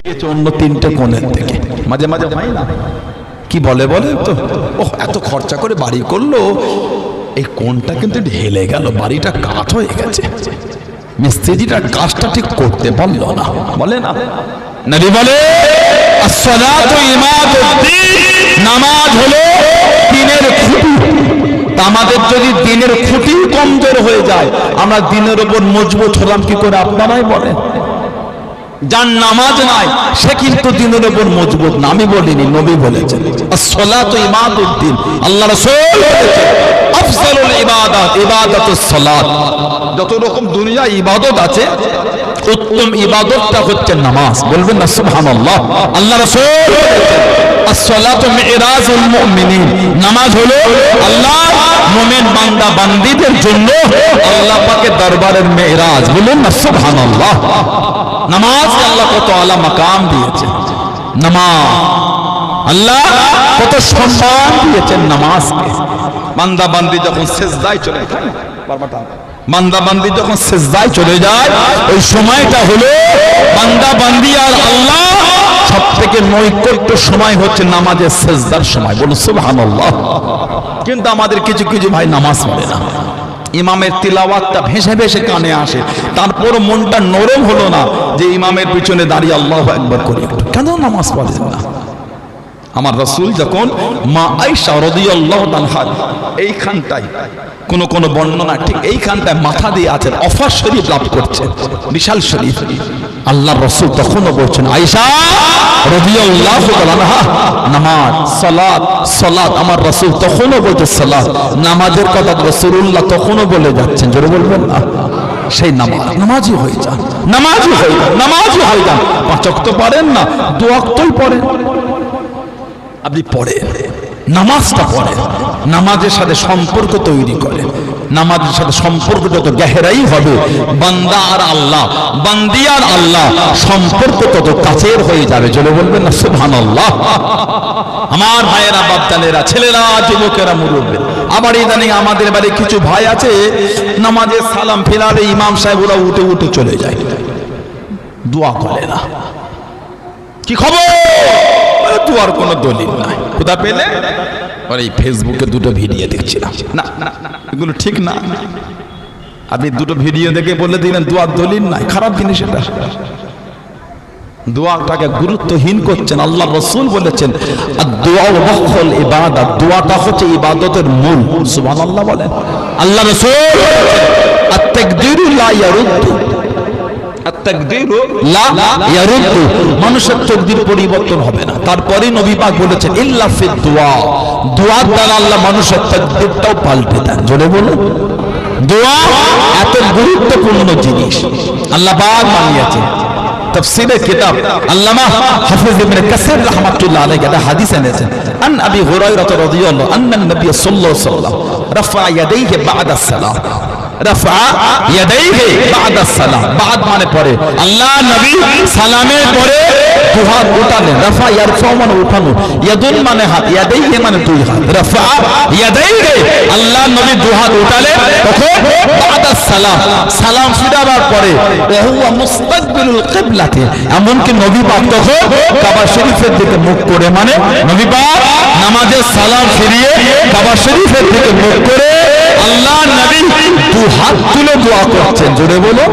অন্য তিনটে কোণের থেকে মাঝে মাঝে হয় না, কি বলে তো ও এত খরচা করে বাড়ি করলো, এই কোণটা কিন্তু ঢেলে গেল, বাড়িটা কাঠ হয়ে গেছে, মিস্ত্রিটা কাজটা ঠিক করতে পারলো না। বলে না, নবী বলে আসসালাতু ইমাদুদ্দিন, নামাজ হলো দ্বীনের খুঁটি। আমাদের যদি দ্বীনের খুঁটি কমজোর হয়ে যায়, আমরা দ্বীনের উপর মজবুত হলাম কি করে? আপনারাই বলেন। যার নামাজ নাই সে কিন্তু দ্বীনের উপর মজবুত না। আমি বলিনি, নবী বলেছেন আসসালাতু ইমাদুদ্দিন। আল্লাহ রাসূল বলেছেন আফজালুল ইবাদাত ইবাদাতুস সালাত। যত রকম দুনিয়া ইবাদত আছে, উত্তম ইবাদতটা হচ্ছে নামাজ। বলবেন না সুবহানাল্লাহ। আল্লাহ রাসূল বলেছেন আসসালাতু মিরাজুল মুমিনিন, নামাজ হলো আল্লাহ মুমিন বান্দা বান্দীদের জন্য আল্লাহ পাকের দরবারের মেরাজ। বলুন না সুবহানাল্লাহ। নামাজ আল্লাহ কত আলা মাকাম দিয়েছে, নামাজ আল্লাহ কত সম্মান দিয়েছেন নামাজকে। বান্দা বান্দি যখন সিজদায় চলে যায়, বান্দা বান্দি যখন সিজদায় চলে যায়, ওই সময়টা হলো বান্দা বান্দি আর আল্লাহ সবথেকে নৈকট্য সময় হচ্ছে নামাজের সিজদার সময়। বলুন সুবহানাল্লাহ। কিন্তু আমাদের কিছু কিছু ভাই নামাজ পড়ে না, ইমামের তিলাওয়াতটা ভেসে ভেসে কানে আসে, তারপর মনটা নরম হলো না যে ইমামের পিছনে দাঁড়িয়ে আল্লাহু আকবার করি। কেন নামাজ পড়েন না? আমার রাসূল যখন মা আয়েশা রাদিয়াল্লাহু তাআলা এইখানটায় কোন বর্ণনা ঠিক এইখানটায় মাথা দিয়ে আছেন, অফার শরীফ লাভ করছেন, বিশাল শরীফ, আল্লাহ রাসূল তখনও বলছেন আয়েশা রাদিয়াল্লাহু তাআলা নামাজ সালাত সালাত। আমার রাসূল তখনও বলতে সালাত, নামাজের কথা রাসূলুল্লাহ তখনও বলে যাচ্ছেন। জোরে বলবেন না? সেই নামাজি হয়ে যান, নামাজি হয়ে যান, নামাজি হয়ে যান। 5 ওয়াক্ত পড়েন না, 2 ওয়াক্তই পড়েন। আপনি পড়েন, নামাজটা পড়েন, নামাজের সাথে সম্পর্ক তৈরি করে, নামাজের সাথে সম্পর্ক যত গহরাই হবে, বান্দা আর আল্লাহ, বান্দি আর আল্লাহ সম্পর্ক তত কাছের হয়ে যাবে। জোরে বলবেন না সুবহানাল্লাহ। আমার ভাইয়েরা, বাপদানেরা, ছেলেরা, যুবকেরা, মুরব্বী, আবার ইদানিং আমাদের বাড়ি কিছু ভাই আছে, নামাজের সালাম ফেরালে ইমাম সাহেব ওরা উঠে উঠে চলে যায়, দোয়া করে না। কি খবর? দুয়ার কোনো দলিল নাই। কোথা পেলে? এই ফেসবুকে 2টো ভিডিও দেখছিলাম। না এগুলো ঠিক না। আপনি 2টো ভিডিও দেখে বলে দিলেন দুয়ার দলিল নাই, খারাপ জিনিস এটা। দোয়াটাকে গুরুত্বহীন করছেন। আল্লাহ রাসূল বলেছেন আদ-দুআ মুখুল ইবাদত, দোয়াটা হচ্ছে ইবাদতের মূল। সুবহানাল্লাহ বলেন। আল্লাহ রাসূল বলেছেন আত-তাকদীরু লা ইয়ারুদ্দু, আত-তাকদীরু লা ইয়ারুদ্দু, মানুষের তাকদীর পরিবর্তন হবে না। তারপরে নবী পাক বলেছেন ইল্লা ফিদ দুআ, দোয়ার দ্বারা আল্লাহ মানুষের তাকদীরটাও পাল্টে দেন। জোরে বলুন। দোয়া এত গুরুত্বপূর্ণ জিনিস আল্লাহ পাক বানিয়েছেন। তাফসীরের কিতাব আল্লামা হাফিজ ইবনে কাসির রাহমাতুল্লাহ আলাইহি একটা হাদিস এনেছেন, আন আবি হুরায়রা রাদিয়াল্লাহু আন্না নবী সাল্লাল্লাহু আলাইহি ওয়াসাল্লাম রাফা ইয়াদাইহি বা'দা সালাম, রাফা ইয়াদাইহি বা'দা সালাম, বাদ মানে পরে, আল্লাহ নবী সালামের পরে দু হাত উঠালেন। রাফা ইয়ারফাউ মানে উঠানো, ইয়াদুন মানে হাত, ইয়াদাইহি মানে 2 হাত। রাফা ইয়াদাইহি, আল্লাহ নবী 2 হাত উঠালেন তখন বা'দা সালাম, সালাম ফিরাবার পরে ওয়া হুয়া মুস্তাকবিলুল কিবলাতি, এমনকি নবী পাক তখন কাবা শরীফের দিকে মুখ করে, মানে নবী পাক নামাজের সালাম ফিরিয়ে কাবা শরীফের দিকে মুখ করে আল্লাহ নবী 2 হাত তুলে দোয়া করছেন। জোরে বলো।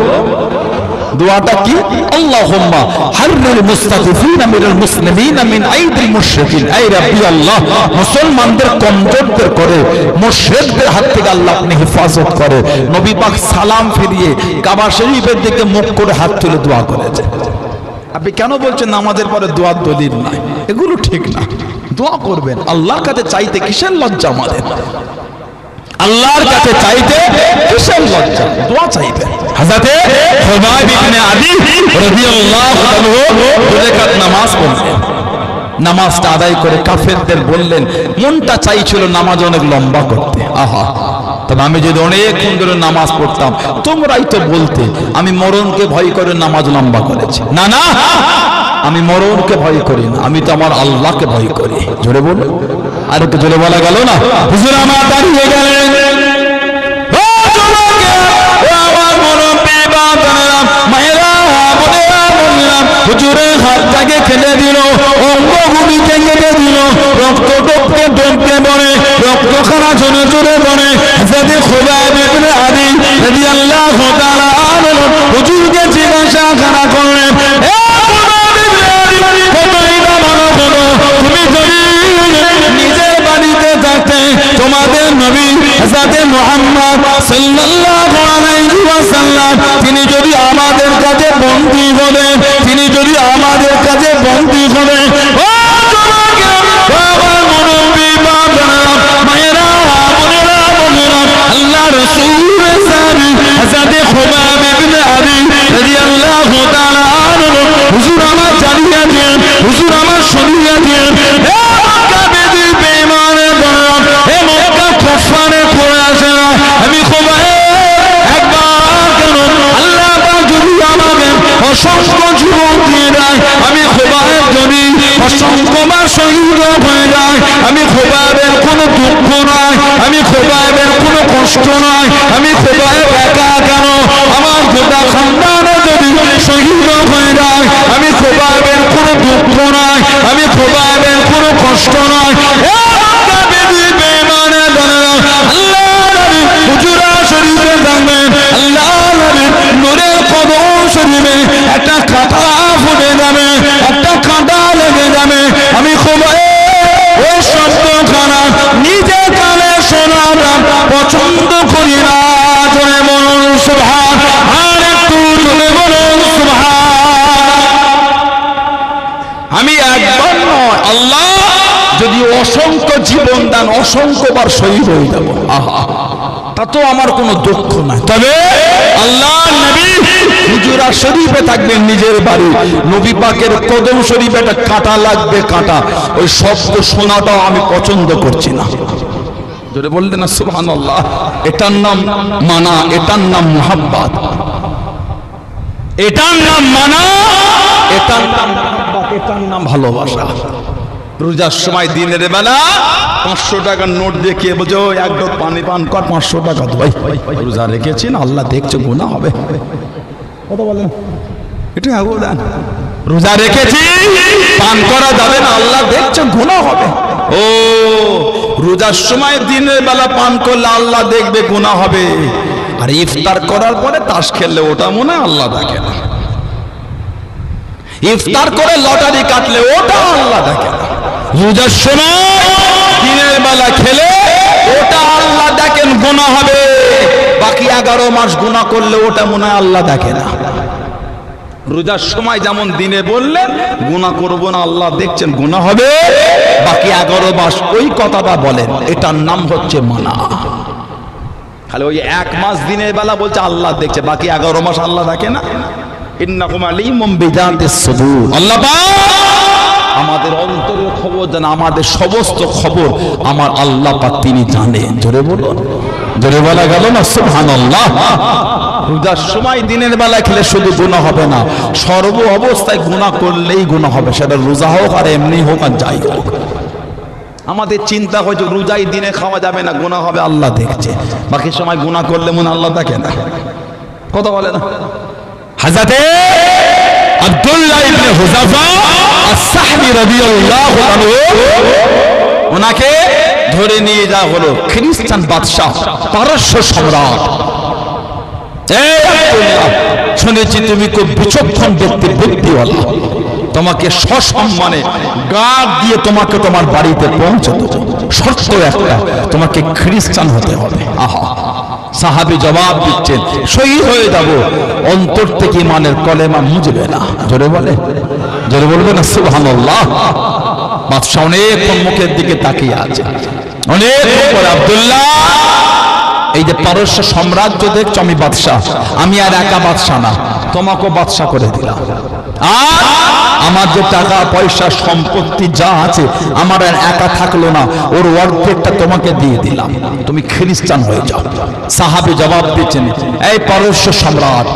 দোয়াটা কি? আল্লাহুম্মা হাররিল মুস্তাদিফিনা মিনাল মুসলিমিনা মিন আইদিল মুশরিকিন, আই রাব্বি আল্লাহ, মুসলমানদের কমজোরদের করে মুশরিকদের হাত থেকে আল্লাহ আপনি হেফাজত করে। নবী পাক সালাম ফিরিয়ে কাবা শরীফের দিকে মুখ করে হাত তুলে দোয়া করেছে। আপনি কেন বলছেন নামাজের পরে দোয়ার দলিল নাই? এগুলো ঠিক না। দোয়া করবেন, আল্লাহর কাছে চাইতে কিসের লজ্জা আমাদের? আল্লাহর কাছে চাইতে কিসের লজ্জা? দোয়া চাইতে। হযরতে খুবাইব ইবনে আদি রাদিয়াল্লাহু আনহু 2 রাকাত নামাজ পড়লেন, নামাজটা আদায় করে কাফেরদের বললেন, মনটা চাইছিল নামাজ অনেক লম্বা করতে। আহা, তবে আমি যদি অনেকক্ষণ ধরে নামাজ পড়তাম, তোমরাই তো বলতে আমি মরণকে ভয় করে নামাজ লম্বা করেছি। না না, আমি মরণকে ভয় করি না, আমি তো আমার আল্লাহকে ভয় করি। জোরে বলো। আর একটু জোরে বলা গেল না? হুজুর আমার দাঁড়িয়ে গেলেন, ও যুবকেরা, ও আমার মুরব্বি বাবারা, মায়েরা, বোনেরা, বললাম হুজুরের হাতটাকে কেটে দিল, অঙ্গভূমিকে কেটে দিল, রক্ত টপকে টপকে পড়ে, রক্তখানা জোরে জোরে পড়ে। হযরত খুবাইব ইবনে আদি রাদিয়াল্লাহু তাআলা আনহু হুজুরকে জিজ্ঞাসা করলেন, তুমি যদি নিজের বাড়িতে থাকতে তোমাদের নবী হযরত মুহাম্মদ সাল্লাল্লাহু আলাইহি ওয়াসাল্লাম তিনি যদি আমাদের কাছে বন্দী হলেন, তিনি যদি আমাদের কাছে বন্দী হলেন, আল্লাহ রাসূল হযরত খুবাইব ইবনে আদি রাদিয়াল্লাহু তাআলা আনহু হুজুর আমার জানিয়ে দেন, হুজুর আমার শুনিয়ে দেন, আমি অসংখ্য জীবন দিয়ে দেয়, আমি খুবাইব যদি অসংখ্যবার শহীদ হয়ে যায়, আমি খুবাইবের কোনো দুঃখ নয়, আমি খুবাইবের কোনো কষ্ট নয়, আমি খুবাইব একা কেন আমার গোটা খানদানে যদি শহীদ হয়ে যায়, আমি খুবাইবের কোনো দুঃখ নয়, আমি খুবাইবের কোনো কষ্ট নয়। একটা কাঁটা ফুটে যাবে, একটা কাঁটা লেগে যাবে, আমি খুবাইব ওই শব্দখানা নিজে কানে শোনালাম পছন্দ করি না। জোরে বলুন সুবহান, আর একটু জোরে বলুন সুবহান। আমি একবার নয়, আল্লাহ যদি অসংখ্য জীবন দান অসংখ্যবার শহীদ হয়ে যাব, আহা তা তো আমার কোনো দুঃখ নাই। তবে আল্লাহ নবী হুজুরা শরীফে থাকবেন নিজের বাড়ি, নবী পাকের কদম শরীফে একটা কাঁটা লাগবে, কাঁটা, ওই শব্দ শোনাটাও আমি পছন্দ করছি না। জোরে বললেন না সুবহানাল্লাহ। এটার নাম মানা, এটার নাম মুহাব্বত, এটার নাম মানা, এটার নাম মুহাব্বত, এটার নাম ভালোবাসা। রোজার সময় দিনের বেলা 500 টাকার নোট দেখিয়ে বোঝো এক ঢোক পানি পান কর, 500 টাকা ভাই রোজা রেখেছি না, আল্লাহ দেখছে গুনাহ হবে। কথা বলেন, এটা আগো দেন, রোজা রেখেছি পান করা যাবে না, আল্লাহ দেখছে গুনাহ হবে। ও রোজার সময় দিনের বেলা পান করলে আল্লাহ দেখবে গুনাহ হবে, আর ইফতার করার পরে তাস খেললে ওটা মনে হয় আল্লাহ দেখে না, ইফতার করে লটারি কাটলে ওটা আল্লাহ দেখে না। রোজার সময় দিনের বেলা খেলে ওটা আল্লাহ দেখেন গুনাহ হবে, বাকি 11 মাস গুনাহ করলে ওটা মনে হয় আল্লাহ দেখে না। রোজার সময় যেমন দিনে বললেন গুনাহ করব না, আল্লাহ দেখছেন গুনাহ হবে, বাকি 11 মাস ওই কথাটা বলেন, এটার নাম হচ্ছে মানা। খালি ওই 1 মাস দিনের বেলা বলছে আল্লাহ দেখছে, বাকি 11 মাস আল্লাহ দেখে না। ইন্নাকুম আলিমুম বিযাতিস সুদূর, আল্লাহ আমাদের অন্তরের খবর জানেন, আমাদের সমস্ত খবর আমার আল্লাহ পাক তিনি জানেন। জোরে বলুন, জোরে বলা গেল না সুবহানাল্লাহ। রোজার সময় দিনের বেলা খেলে শুধু গুনাহ হবে না, সর্ব অবস্থায় গুনাহ করলেই গুনাহ হবে, সেটা রোজা হোক আর এমনি হোক আর যাই হোক। আমাদের চিন্তা হয়েছে রোজাই দিনে খাওয়া যাবে না, গুনাহ হবে, আল্লাহ দেখছে, বাকি সময় গুনাহ করলে মনে আল্লাহ দেখে না। কথা বলে না। হযরতে আব্দুল্লাহ ইবনে হুযাফা আস-সাহবী রাদিয়াল্লাহু আনহু, ওনাকে ধরে নিয়ে যাওয়া হলো খ্রিস্টান বাদশা, পারস্য সম্রাট। এই আব্দুল্লাহ, শুনেছি তুমি খুব বিচক্ষণ ব্যক্তি, বুদ্ধিওয়ালা, তোমাকে সসম্মানে গার্ড দিয়ে তোমাকে তোমার বাড়িতে পৌঁছে দেবো, শর্ত একটা, তোমাকে খ্রিস্টান হতে হবে। আহা, সাহাবী জবাব দিচ্ছেন শহীদ হয়ে যাব, অন্তর থেকে ইমানের কলেমা মুজবে না। জোরে বলে, জোরে বলবে না সুবহানাল্লাহ। বাদশা অনেকক্ষণ মুখের দিকে তাকিয়ে আছে, অনেকক্ষণ পরে আব্দুল্লাহ, এই যে পারস্য সাম্রাজ্য দেখছো আমি বাদশা, আমি আর একা বাদশা না, তোমাকেও বাদশা করে দিলাম, আর আমার যে টাকা পয়সা সম্পত্তি যা আছে আমার আর একা থাকলো না, ওর অর্ধেকটা তোমাকে দিয়ে দিলাম, তুমি খ্রিস্টান হয়ে যাও। সাহাবী জবাব দিচ্ছেন, এই পারস্য সম্রাট,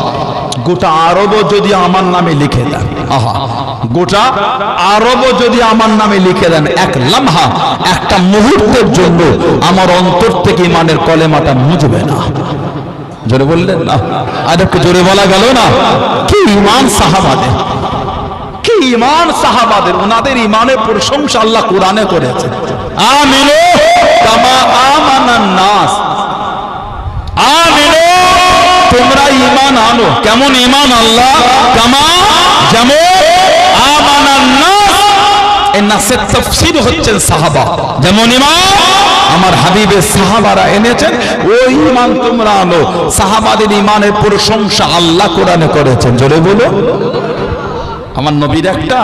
গোটা আরবও যদি আমার নামে লিখে দেন, আহা, গোটা আরবও যদি আমার নামে লিখে দেন, এক লম্হা, একটা মুহূর্তের জন্য আমার অন্তর থেকে ইমানের কলেমাটা মুজবে না। জোরে বললেন না, আর একটু জোরে বলা গেল না, কি ইমান সাহাবাদের। ঈমান সাহাবাদের, ওনাদের ঈমানের প্রশংসা আল্লাহ কোরআনে করেছে। আমিনু কামা আমানান নাস, আমিনু তোমরা ঈমান আনো। কেমন ঈমান? আল্লাহ কামা, যেমন আমানান নাস, এই নাসের তাফসীর হচ্ছেন সাহাবা। যেমন ঈমান আমার হাবিবের সাহাবারা এনেছেন, ওই ঈমান তোমরা আনো। সাহাবাদের ঈমানের প্রশংসা আল্লাহ কোরআনে করেছেন। জোরে বলো। আমার নবীর একটা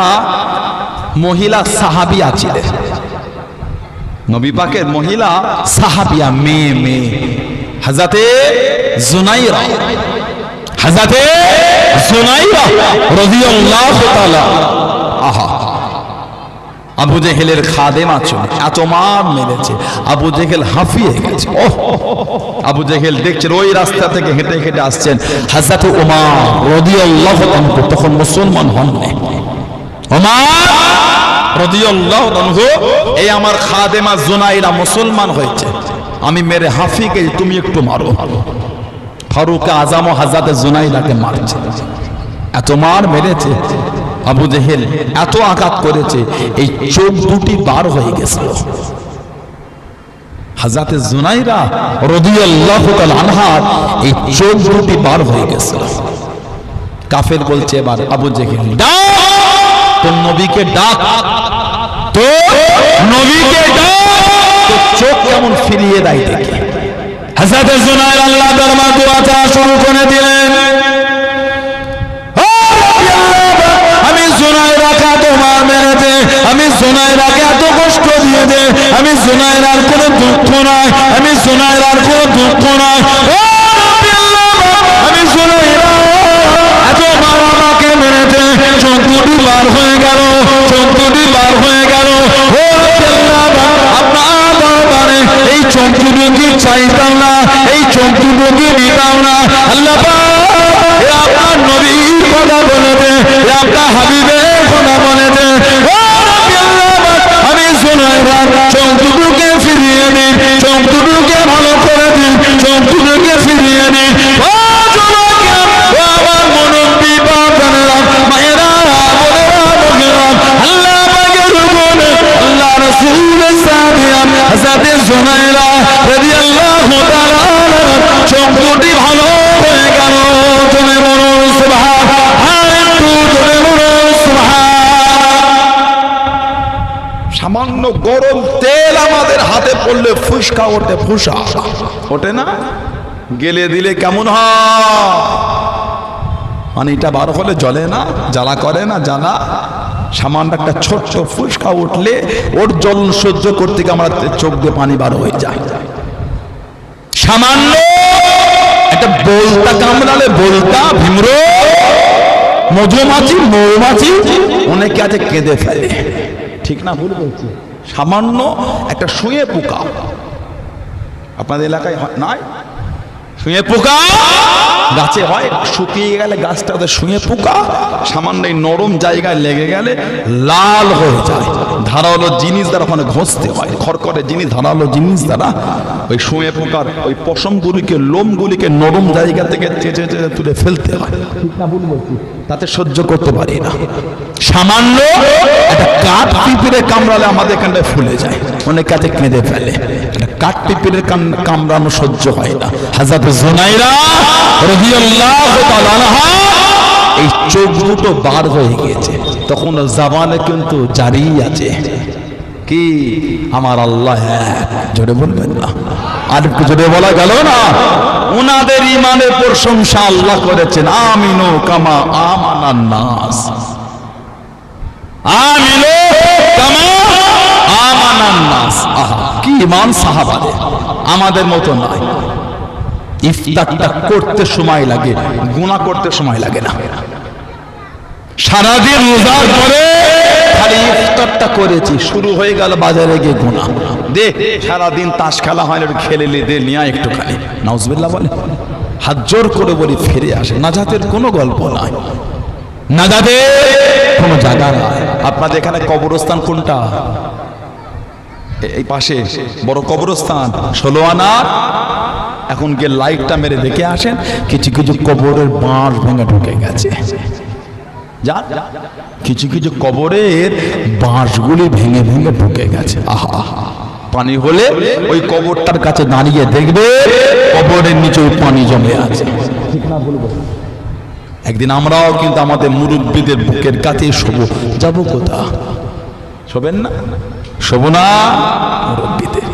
মহিলা সাহাবিয়া ছিলেন, নবী পাকের মহিলা সাহাবিয়া, মেয়ে হযরতে জুনাইরা, হযরতে জুনাইরা রাদিয়াল্লাহু তাআলা। আহা, আবু জেহেলের খাদেমা ছিল, এত মার মেরেছে, আবু জেহেল হাঁফিয়ে গেছে। ওহ, আবু জেহেল দেখছেন ওই রাস্তা থেকে হেঁটে হেঁটে আসছেন হযরত ওমর রাদিয়াল্লাহু আনহু, তখন মুসলমান হননি। ওমর রাদিয়াল্লাহু আনহু, এই আমার খাদেমা জুনাইরা মুসলমান হয়েছে, আমি মেরে হাঁফিয়ে গেছি, তুমি একটু মারো। ফারুক আজম ও হযরত জুনাইরাকে মারছে, এত মার মেরেছে। আবু জেহেল এত আঘাত করেছে, এই চোখ দুটি বার হয়ে গেছিল। হযরত জুনাইরা রাদিয়াল্লাহু তাআলা আনহা এই চোখ দুটি বার হয়ে গেছিল। কাফের বলছে এবার আবু জেহেল, ডাক তোর নবীকে, ডাক তোর নবীকে, ডাক। তো চোখ কেমন ফিরিয়ে দেয় দেখে হযরত জুনাইরা আল্লাহ দরবার দোয়া চাওয়া শুরু করে দিলেন। আমি জুনাইরাকে এত কষ্ট দিয়ে দে, আমি জুনাইরার কোনো দুঃখ নাই, আমি জুনাইরার কোনো দুঃখ নাই। আমি জুনাইরা এত বার আমাকে মেরেছে, চোখ দুটি বার হয়ে গেল, চোখ দুটি বার হয়ে গেল। আপনার দরবারে এই চোখ দুটি চাইতাম না, এই চোখ দুটি নিতাম না। আল্লাহ আপনার নবীর কথা বলে দে, আপনার হাবিবের কথা বলে দে। আমি জুনাইরা চোখ দুটোকে ফিরিয়ে দিন, চোখ দুটোকে ভালো করে দিন, চোখ দুটোকে ফিরিয়ে দিন। আমার মুরব্বি বাবারা, মায়েরা, বোনেরা, লোকেরা, আল্লাহ পাকের হুকুমে আল্লাহ রাসূলের সাহাবিয়া হযরত জুনাইরা রাদিয়াল্লাহু তাআলা চোখ দুটি ভালো হয়ে গেল। তুমি বলুন সুবহানাল্লাহ, তুমি বলুন সুবহানাল্লাহ। সামান্য গরম তেল আমাদের হাতে পড়লে ফুসকা ওঠে, ফুসা ওঠে না? গেলে দিলে কেমন হয়? পানিটা বার হলে জ্বলে না, জ্বালা করে না, জ্বালা। সামান্য একটা ছোট্ট ফুসকা উঠলে ওর জল সহ্য করতে গিয়ে আমরা চোখ দিয়ে পানি বার হয়ে যায়। সামান্য একটা বলতা কামড়ালে, বলতা, ভিমরো, মধুমাছি, মৌমাছি, অনেকে আছে কেঁদে ফেলে। ঠিক না ভুল বলছি? সামান্য একটা শুঁয়ে পোকা, আপনাদের এলাকায় নাই? শুঁয়ে পোকা গাছে হয়, শুকিয়ে গেলে গাছটা শুঁয়ে পোকা সামান্য নরম জায়গায় লেগে গেলে লাল হয়ে যায়। ধারালো জিনিস দ্বারা ওখানে ঘষতে হয়, খড়খড়ে জিনিস, ধারালো জিনিস দ্বারা ওই শুঁয়ে পোকার ওই পশমগুলিকে, লোমগুলিকে নরম জায়গা থেকে চেঁচে চেঁচে তুলে ফেলতে হয়। ঠিক না ভুল বলছি? তাতে সহ্য করতে পারি না। সামান্য একটা কাঠ পিঁপড়ে কামড়ালে আমাদের এখানটায় ফুলে যায়, অনেক কাছে কেঁদে ফেলে। একটা কাঠ পিঁপড়ের কামড়ানো সহ্য হয় না। হযরত জুনাইরা রাদিয়াল্লাহু তাআলা আনহা এই চোখ দুটো বার হয়ে গিয়েছে, তখন জবানে কিন্তু জারি আছে কি আমার আল্লাহ এক। জোরে বলবেন না? আর একটু জোরে বলা গেল না? উনাদের ঈমানের প্রশংসা আল্লাহ করেছেন। আমিনু কামা আমানান নাস, আমিনু কামা আমানান নাস। আহা, কি ঈমান সাহাবাদের, আমাদের মতো নয়। ইফতারটা করতে সময় লাগে, গুনাহ করতে সময় লাগে না। সারাদিন রোজার পরে খালি ইফতারটা করেছি, শুরু হয়ে গেল বাজারে গিয়ে গুনাহ। দে, সারাদিন তাস খেলা হয় না, খেলে দে নিয়ে একটুখানি, নাউজুবিল্লাহ বলে। হাত জোর করে বলি ফিরে আসে। নাজাতের কোনো গল্প নাই, নাজাতের কোনো জায়গা নাই। আপনাদের এখানে কবরস্থান কোনটা? এই পাশে বড় কবরস্থান 16 আনা। এখন গিয়ে লাইটটা মেরে দেখে আসেন, কিছু কিছু কবরের বাঁশ ভেঙে ঢুকে গেছে। যা কিছু কিছু কবরের বাঁশগুলি ভেঙে ভেঙে ঢুকে গেছে। আহা, পানি হলে ওই কবরটার কাছে দাঁড়িয়ে দেখবে কবরের নিচে ওই পানি জমে আছে। ঠিক না বলবো? একদিন আমরাও কিন্তু আমাদের মুরব্বীদের বুকের কাছে শোবো। যাবো কোথা? শোবেন না? শোবো না মুরব্বীদের।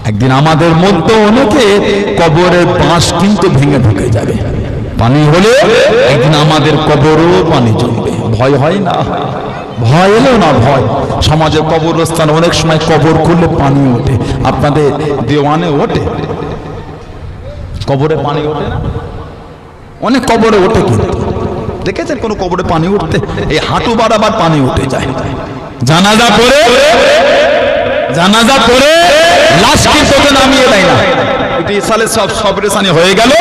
একদিন আমাদের মধ্যে অনেকে কবরের বাঁশ কিন্তু ভেঙে ঢুকে যাবে। পানি হলে একদিন আমাদের কবরও পানি জমবে। ভয় হয় না? ভয় এলো না? ভয়। সমাজের কবরস্থান অনেক সময় কবর খুললে পানি ওঠে। আপনাদের দেওয়ানে ওঠে? কবরে পানি ওঠে না? অনেক কবরে ওঠে কিন্তু দেখেছেন কোন কবরে পানি উঠতে? এই হাঁটু বাড়াবার পানি উঠে যায়। জানাজা পড়ে লাশ কিন্তু নামিয়ে দেয় না। এটি সালে সব সবরেসানি হয়ে গেল।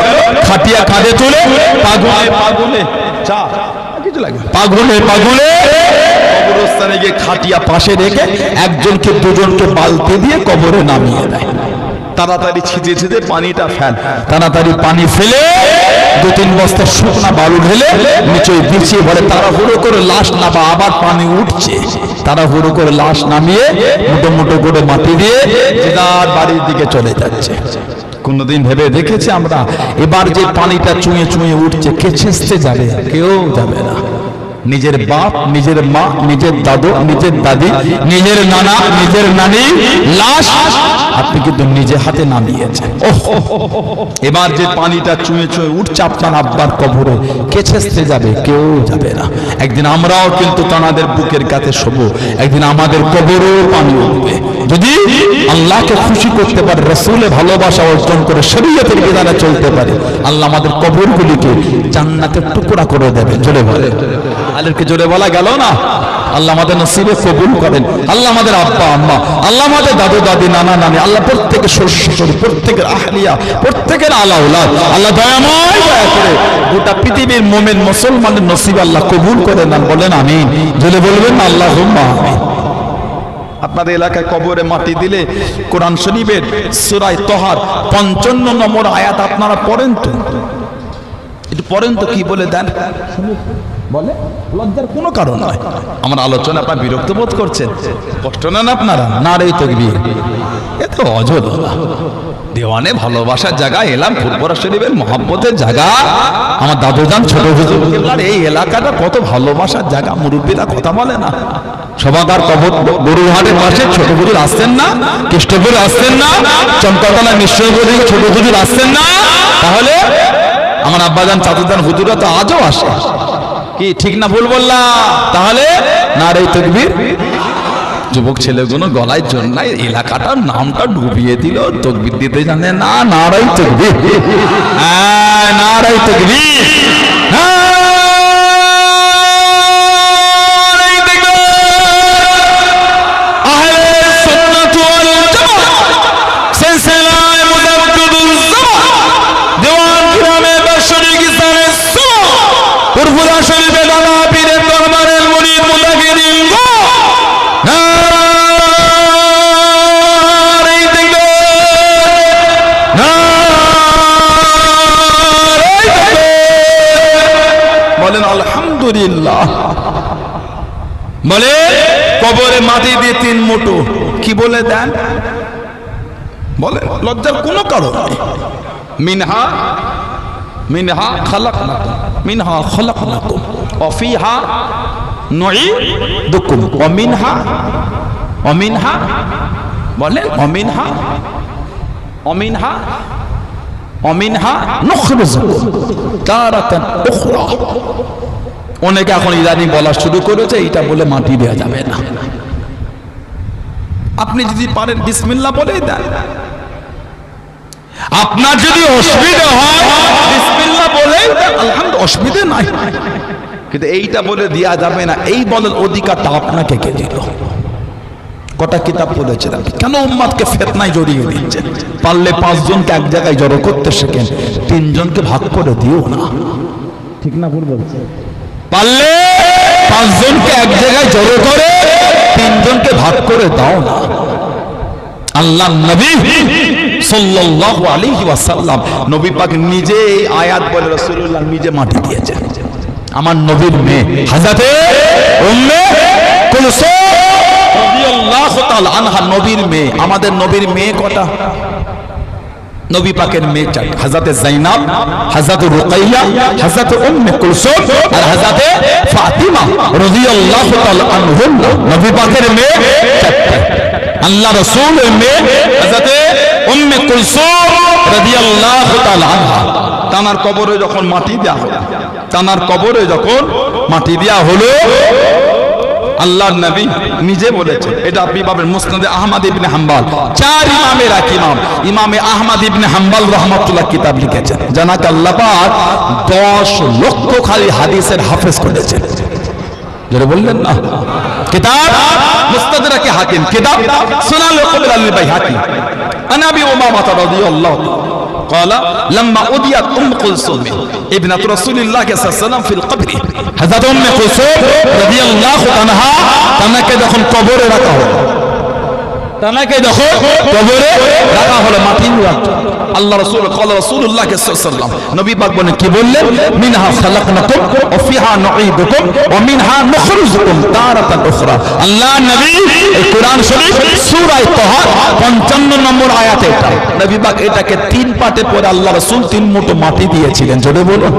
খাটিয়া কাঁধে তুলে পাগলে চা কিছু লাগে পাগলে কবরস্থানে গিয়ে খাটিয়া পাশে রেখে একজনকে দুজনকে বালতি দিয়ে কবরে নামিয়ে দেয়। তাড়াতাড়ি ছিঁচে পানিটা ফেল। তাড়াতাড়ি পানি ফেলে 2-3 বস্তা শুকনা বালু ঢেলে নিচে বিছিয়ে বলে তাড়াহুড়ো করে লাশ নামা। আবার পানি উঠছে, তাড়াহুড়ো করে লাশ নামিয়ে মুঠো মুঠো করে মাটি দিয়ে যার বাড়ির দিকে চলে যাচ্ছে। কোনদিন ভেবে দেখেছি আমরা এবার যে পানিটা চুঁয়ে চুঁয়ে উঠছে কে ছেঁচতে যাবে? কেউ যাবে না। নিজের বাপ, নিজের মা, নিজের দাদু, নিজের দাদি, নিজের নানা, নিজের নানি লাশ আপনি কিন্তু নিজে হাতে নামিয়েছেন। এবার যে পানিটা চুঁয়ে চুঁয়ে উঠছে আপনার আব্বার কবরে কে ছেঁচতে যাবে? কেউ যাবে না। একদিন আমরাও কিন্তু তানাদের বুকের কাছে শোবো। একদিন আমাদের কবরেও পানি উঠবে। যদি আল্লাহকে খুশি করতে পারে, রাসূলে ভালোবাসা অর্জন করে শরীয়তের বিধানে চলতে পারে, আল্লাহ আমাদের কবরগুলিকে জান্নাতের টুকরা করে দেবে। জোরে বলে আলেরকে জোরে বলা গেল না? আল্লাহ আমাদের নসিবে কবুল করেন। আল্লাহ আমাদের আব্বা আম্মা, আল্লাহ আমাদের দাদু দাদি, নানা নানি, আল্লাহ প্রত্যেকের শ্বশুর, প্রত্যেকের আহলিয়া, প্রত্যেকের আলাউলাদ আল্লাহ দয়াময় দয়া করে গোটা পৃথিবীর মুমিন মুসলমানের নসিব আল্লাহ কবুল করে নেন। বলেন আমিন। জোরে বলবেন আল্লাহুম্মা আমিন। আপনাদের এলাকায় কবরে মাটি দিলে কোরআন শরীফের সূরা তাহার 55 নম্বর আয়াত আপনারা পড়েন তো? একটু পড়েন তো, কি বলে দেন? বলে লজ্জার কোনো কারণ নয়। আমার আলোচনা আপনার বিরক্ত বোধ করছেন? কষ্ট নেন আপনারা? নারে তাকবীর। এত অজর দেওয়ানে ভালোবাসার জায়গা এলাম, ফুরফুরা শরীফের মহব্বতের জায়গা। আমার দাদুজান ছোট হুজুর কেবলার এই এলাকাটা কত ভালোবাসার জায়গা। মুরব্বীরা কথা বলে না? সবাকার কবর গরুহাটের পাশে ছোট হুজুর আসতেন না? কৃষ্ণপুর আসতেন না? চম্পাতলা মিশ্রপুরে ছোট হুজুর আসতেন না? তাহলে আমার আব্বাজান চাচুজান হুজুরা তো আজও আসে। কি ঠিক না ভুল বললাম? তাহলে নারে তাকবীর। যুবক ছেলেগুলো গলায় জন্য এলাকাটার নামটা ডুবিয়ে দিল, তাকবীর দিতে জানে না। নারে তাকবীর, নারে তাকবীর। আলহামদুলিল্লাহ। বলে কবরে মাটি দিয়ে 3 মুঠো কি বলে দেন? বলে লজ্জার কোনো কারণ নেই। মিনহা খালাকনাকুম ওয়া ফিহা নুঈদুকুম ওয়া মিনহা বলেন অমিনহা নুখরিজুকুম তারাতান উখরা। অনেকে এখন ইদানি বলা শুরু করেছে এইটা বলে মাটি দেওয়া যাবে না। আপনি যদি পারেন বিসমিল্লাহ বলেই দেন। আপনার যদি অসুবিধা হয় বিসমিল্লাহ বলেই দেন, আলহামদুলিল্লাহ, অসুবিধা নাই। কিন্তু এইটা বলে দেওয়া যাবে না, এই বলার অধিকারটা আপনাকে কে দিল? কটা কিতাব পড়েছিলাম, কেন উম্মাদকে ফিতনায় জড়িয়ে দিচ্ছেন? পারলে 5 জনকে এক জায়গায় জড়ো করতে শেখেন, 3 জনকে ভাগ করে দিও না। ঠিক না ভুল বলছে? পারলে 5 জনকে এক জায়গায় জড়ো করে 3 জনকে ভাগ করে দাও না। আল্লাহ নবী সাল্লাল্লাহু আলাইহি ওয়াসাল্লাম নবী পাক নিজে এই আয়াত বলে রাসূলুল্লাহ নিজে মাটি দিয়েছেন। আমার নবীর মেয়ে হযরতে উম্মে কুলসুম রাদিয়াল্লাহু তাআলা আনহা নবীর মেয়ে। আমাদের নবীর মেয়ে কটা? নবী পাকের মেয়ে চারটি, হযরতে যায়েনব, হযরতে রুকাইয়া, হযরতে উম্মে কুলসুম আর হযরতে ফাতিমা রাদিয়াল্লাহু তাআলা আনহুন্না। নবী পাকের মেয়ে চারটি। আল্লাহ রাসূলের মেয়ে হযরতে উম্মে কুলসুম রাদিয়াল্লাহু তাআলা আনহা। তানার কবরে যখন মাটি দেয়া হলো, তানার কবরে যখন মাটি দেয়া হলো, আল্লাহর নবী নিজে বলেছেন, এটা আপনি পাবেন মুসনাদে আহমদ ইবনে হাম্বল, চার ইমামের এক ইমাম ইমামে আহমদ ইবনে হাম্বল রাহমাতুল্লাহ কিতাব লিখেছেন। জানাক আল্লাহ পাক 10 লক্ষ খালি হাদিসের হাফেজ করেছেন। যারা বললেন না কিতাব মুস্তাদরাক হাকিম, কিতাব সুনান আল-কুবরা আল-বাইহাকি, আন আবি উমামা রাদিয়াল্লাহু قال لما أوديت كلثوم ابنة رسول الله صلى الله عليه وسلم في القبر حضرت كلثوم رضي الله عنها তানাকে যখন কবরে রাখা হলো, তানাকে যখন কবরে রাখা হলো মাটি রাখা, আল্লাহ রাসূল قال رسول الله صلى الله عليه وسلم নবী পাক বলেন, কি বললেন? মিনহা খালাকনাকুম ওয়া ফিহা নুঈদুকুম ওয়া মিনহা নুখরিজুকুম তারাতান উখরা। আল্লাহ নবী এই কোরআন শরীফ সূরা তাহা 55 নম্বর আয়াতে এটা নবী পাক এটাকে 3 পার্টে পড়ে আল্লাহ রাসূল 3 মুঠো মাটি দিয়েছিলেন। জোরে বলুন।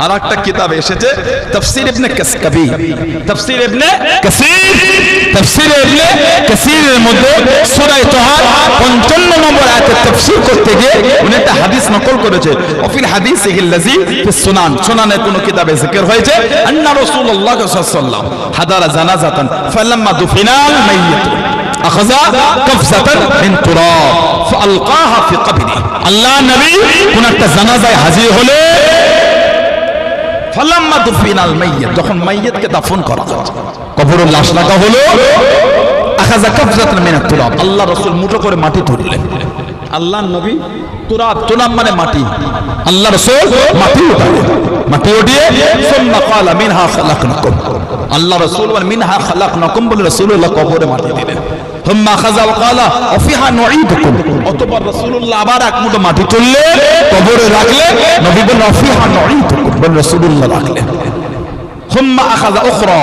আর একটা কিতাব এসেছে তাফসীর ইবনে কাসকাবি, তাফসীর ইবনে কাসির, তাফসীর ইবনে কাসিরের মধ্যে সূরা তাহা 55 নম্বর আয়াতের তাফসীর করতে গিয়ে উনি একটা হাদিস নকল করেছে। ওফিল হাদিসিহিল্লাযী ফিস সুনান, সুনানে কোন কিতাবে যিকির হয়েছে আন্না রাসূলুল্লাহ সাল্লাল্লাহু আলাইহি ওয়াসাল্লাম হাদারা জানাজাতান ফালাম্মা দুফিনাল মাইয়িত আখাযা কাফসাতান মিন তুরাব ফাআলকাহা ফি কবরি। আল্লাহ নবী কোন একটা জানাজায় হাজির হলে ফালাম্মা দুফিনাল মাইয়িত, যখন মাইয়িতকে দাফন করা হচ্ছে, কবরের লাশ রাখা হলো, আখাযা কাফসাতান মিন তুরাব, আল্লাহ রাসূল মুঠো করে মাটি তুললেন। আল্লাহ নবী তুরাব, তুরাব মানে মাটি, আল্লাহ রাসূল মাটি উঠালেন, মাটি উঠিয়ে সুম্মা ক্বালা মিনহা খালাকনাকুম, আল্লাহ রাসূল বলেন মিনহা খালাকনাকুম বলে রাসূলুল্লাহ কবরে মাটি দিলেন। হুম্মা খাযা ওয়া ক্বালা ওয়া ফিহা নুঈদুকুম, অতঃপর রাসূলুল্লাহ আবার এক মুঠো মাটি তুললেন, কবরে রাখলেন, নবী বলেন ওয়া ফিহা নুঈদুকুম বলে রাসূলুল্লাহ রাখলেন। হুম্মা আখাযা উখরা,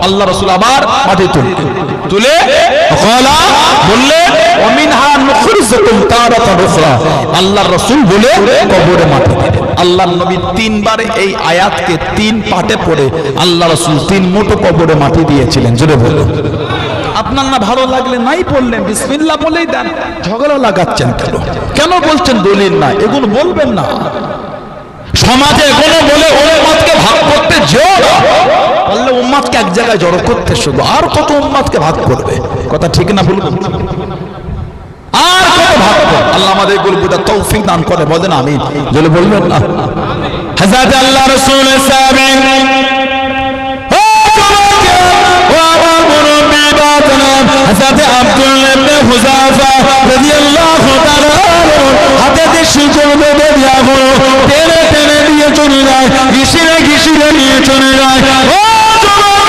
আল্লাহ রাসূল আবার মাটি তুলে ক্বালা বললেন ওয়া মিনহা নুখরিজুকুম তারাতান উখরা, আল্লাহর রাসূল বলে কবরে মাটি দিলেন। আল্লাহর নবী 3 বার এই আয়াতকে 3 পার্টে পড়ে আল্লাহ রাসূল 3 মুঠো কবরে মাটি দিয়েছিলেন। জোরে বলুন। আপনার না ভালো লাগলে নাই পড়লেন, বিসমিল্লাহ বলেই দেন, ঝগড়া লাগাচ্ছেন কেন? কেন বলছেন দলিল না? এগুলো বলবেন না। সমাজে এগুলো বলে উম্মতকে ভাগ করতে যেও না, বললে উম্মতকে এক জায়গায় জড়ো করতে শুধু, আর কত উম্মতকে ভাগ করবে? কথা ঠিক না বলুন? আর কত ভাগ করবে? আল্লাহ আমাদের এগুলো বোঝার তৌফিক দান করে, বলেন আমিন। যদি বলবেন না হযরত আল্লাহ রাসূলের সাহাবী হযরত আব্দুল্লাহ ইবনে হুযাফা রাদিয়াল্লাহু তাআলা হাতে শিকল বেঁধে দেয়া হলো, টেনে টেনে দিয়ে চলে যায়, ঘিসিয়ে ঘিসিয়ে নিয়ে চলে যায়। ও যুবক,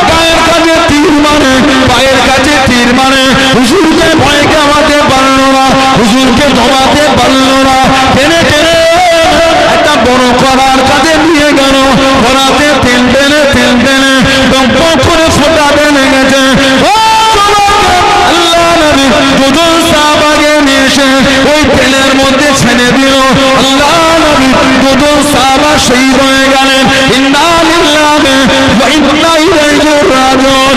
গায়ের কাছে তীর মানে, পায়ের কাছে তীর মানে, হুজুরকে ভয় কামাতে পারলো না, হুজুরকে ধমাতে পারলো না, টেনে টেনে একটা বড় করার কাছে নিয়ে গেল, করাতে তেল টেনে তেল টেনে দম্প করে ফোটা টেনে গেছে। দুজন সাহাবাকে নিয়ে এসে ওই তেলের মধ্যে ছেড়ে দিল। আল্লাহ নবী দুজন সাহাবা শহীদ হয়ে গেলেন। ইন্না লিল্লাহি ওয়া ইন্না ইলাইহি রাজিউন।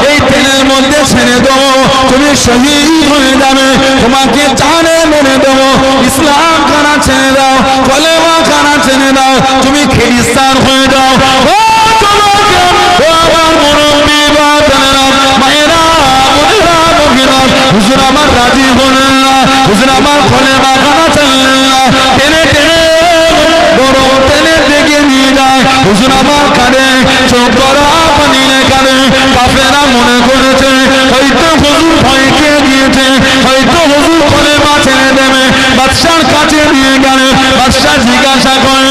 এই তেলের মধ্যে ছেড়ে দেবো, তুমি শহীদ হয়ে যাবে, তোমাকে জানে মেরে দেবো, ইসলাম খানা ছেড়ে দাও, কলেমা খানা ছেড়ে দাও, তুমি খ্রিস্টান হয়ে যাও। হুজুর আমার রাজি হলেন না, হুজুর আমার কলেমা খানা ছেড়লেন না, টেনে টেনে গরম তেলের দিকে নিয়ে যায়। হুজুর আমার কানে চোখ করা পানি কানে, কাফেরা মনে করেছে হয়তো হুজুর ভয় খেয়ে গিয়েছে, হয়তো হুজুর কলেমা ছেড়ে দেবে। বাদশার কাছে নিয়ে গেলে বাদশাহ জিজ্ঞাসা করে,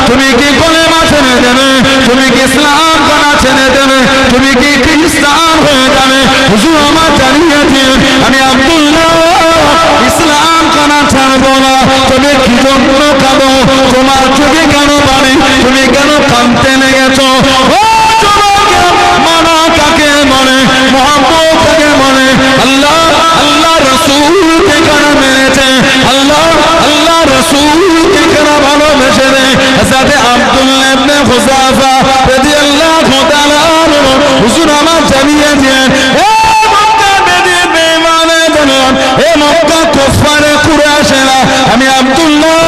তুমি কি কলেমা ছেড়ে দেবে? তুমি কি ইসলাম খানা ছেড়ে দেবে? তুমি কি খ্রিস্টান হয়ে যাবে? হুজুর আমার জানিয়েছে আমি আব্দুল্লাহ ইসলাম কানা ছাড়বো না। তুমি কি জন্য কাঁদো? তোমার চোখে কেন পানি? তুমি কেন কাঁদতে লেগেছো? ও যুবকেরা, মানা কাকে বলে? মুহাম্মদ কাকে বলে? আল্লাহ আল্লাহ রাসূলকে কেন মেরেছে? আল্লাহ আল্লাহ রাসূলকে কেন ভালোবেসে দেয়? হযরত আব্দুল্লাহ ইবনে হুযাফা রাদিয়াল্লাহু তাআলা আনহু হুজুর আমার জানিয়ে দিলেন, হে মক্কা বেদির বেঈমানে জানেন, হে মক্কা কুফারে কুরাইশেরা, আমি আব্দুল্লাহ,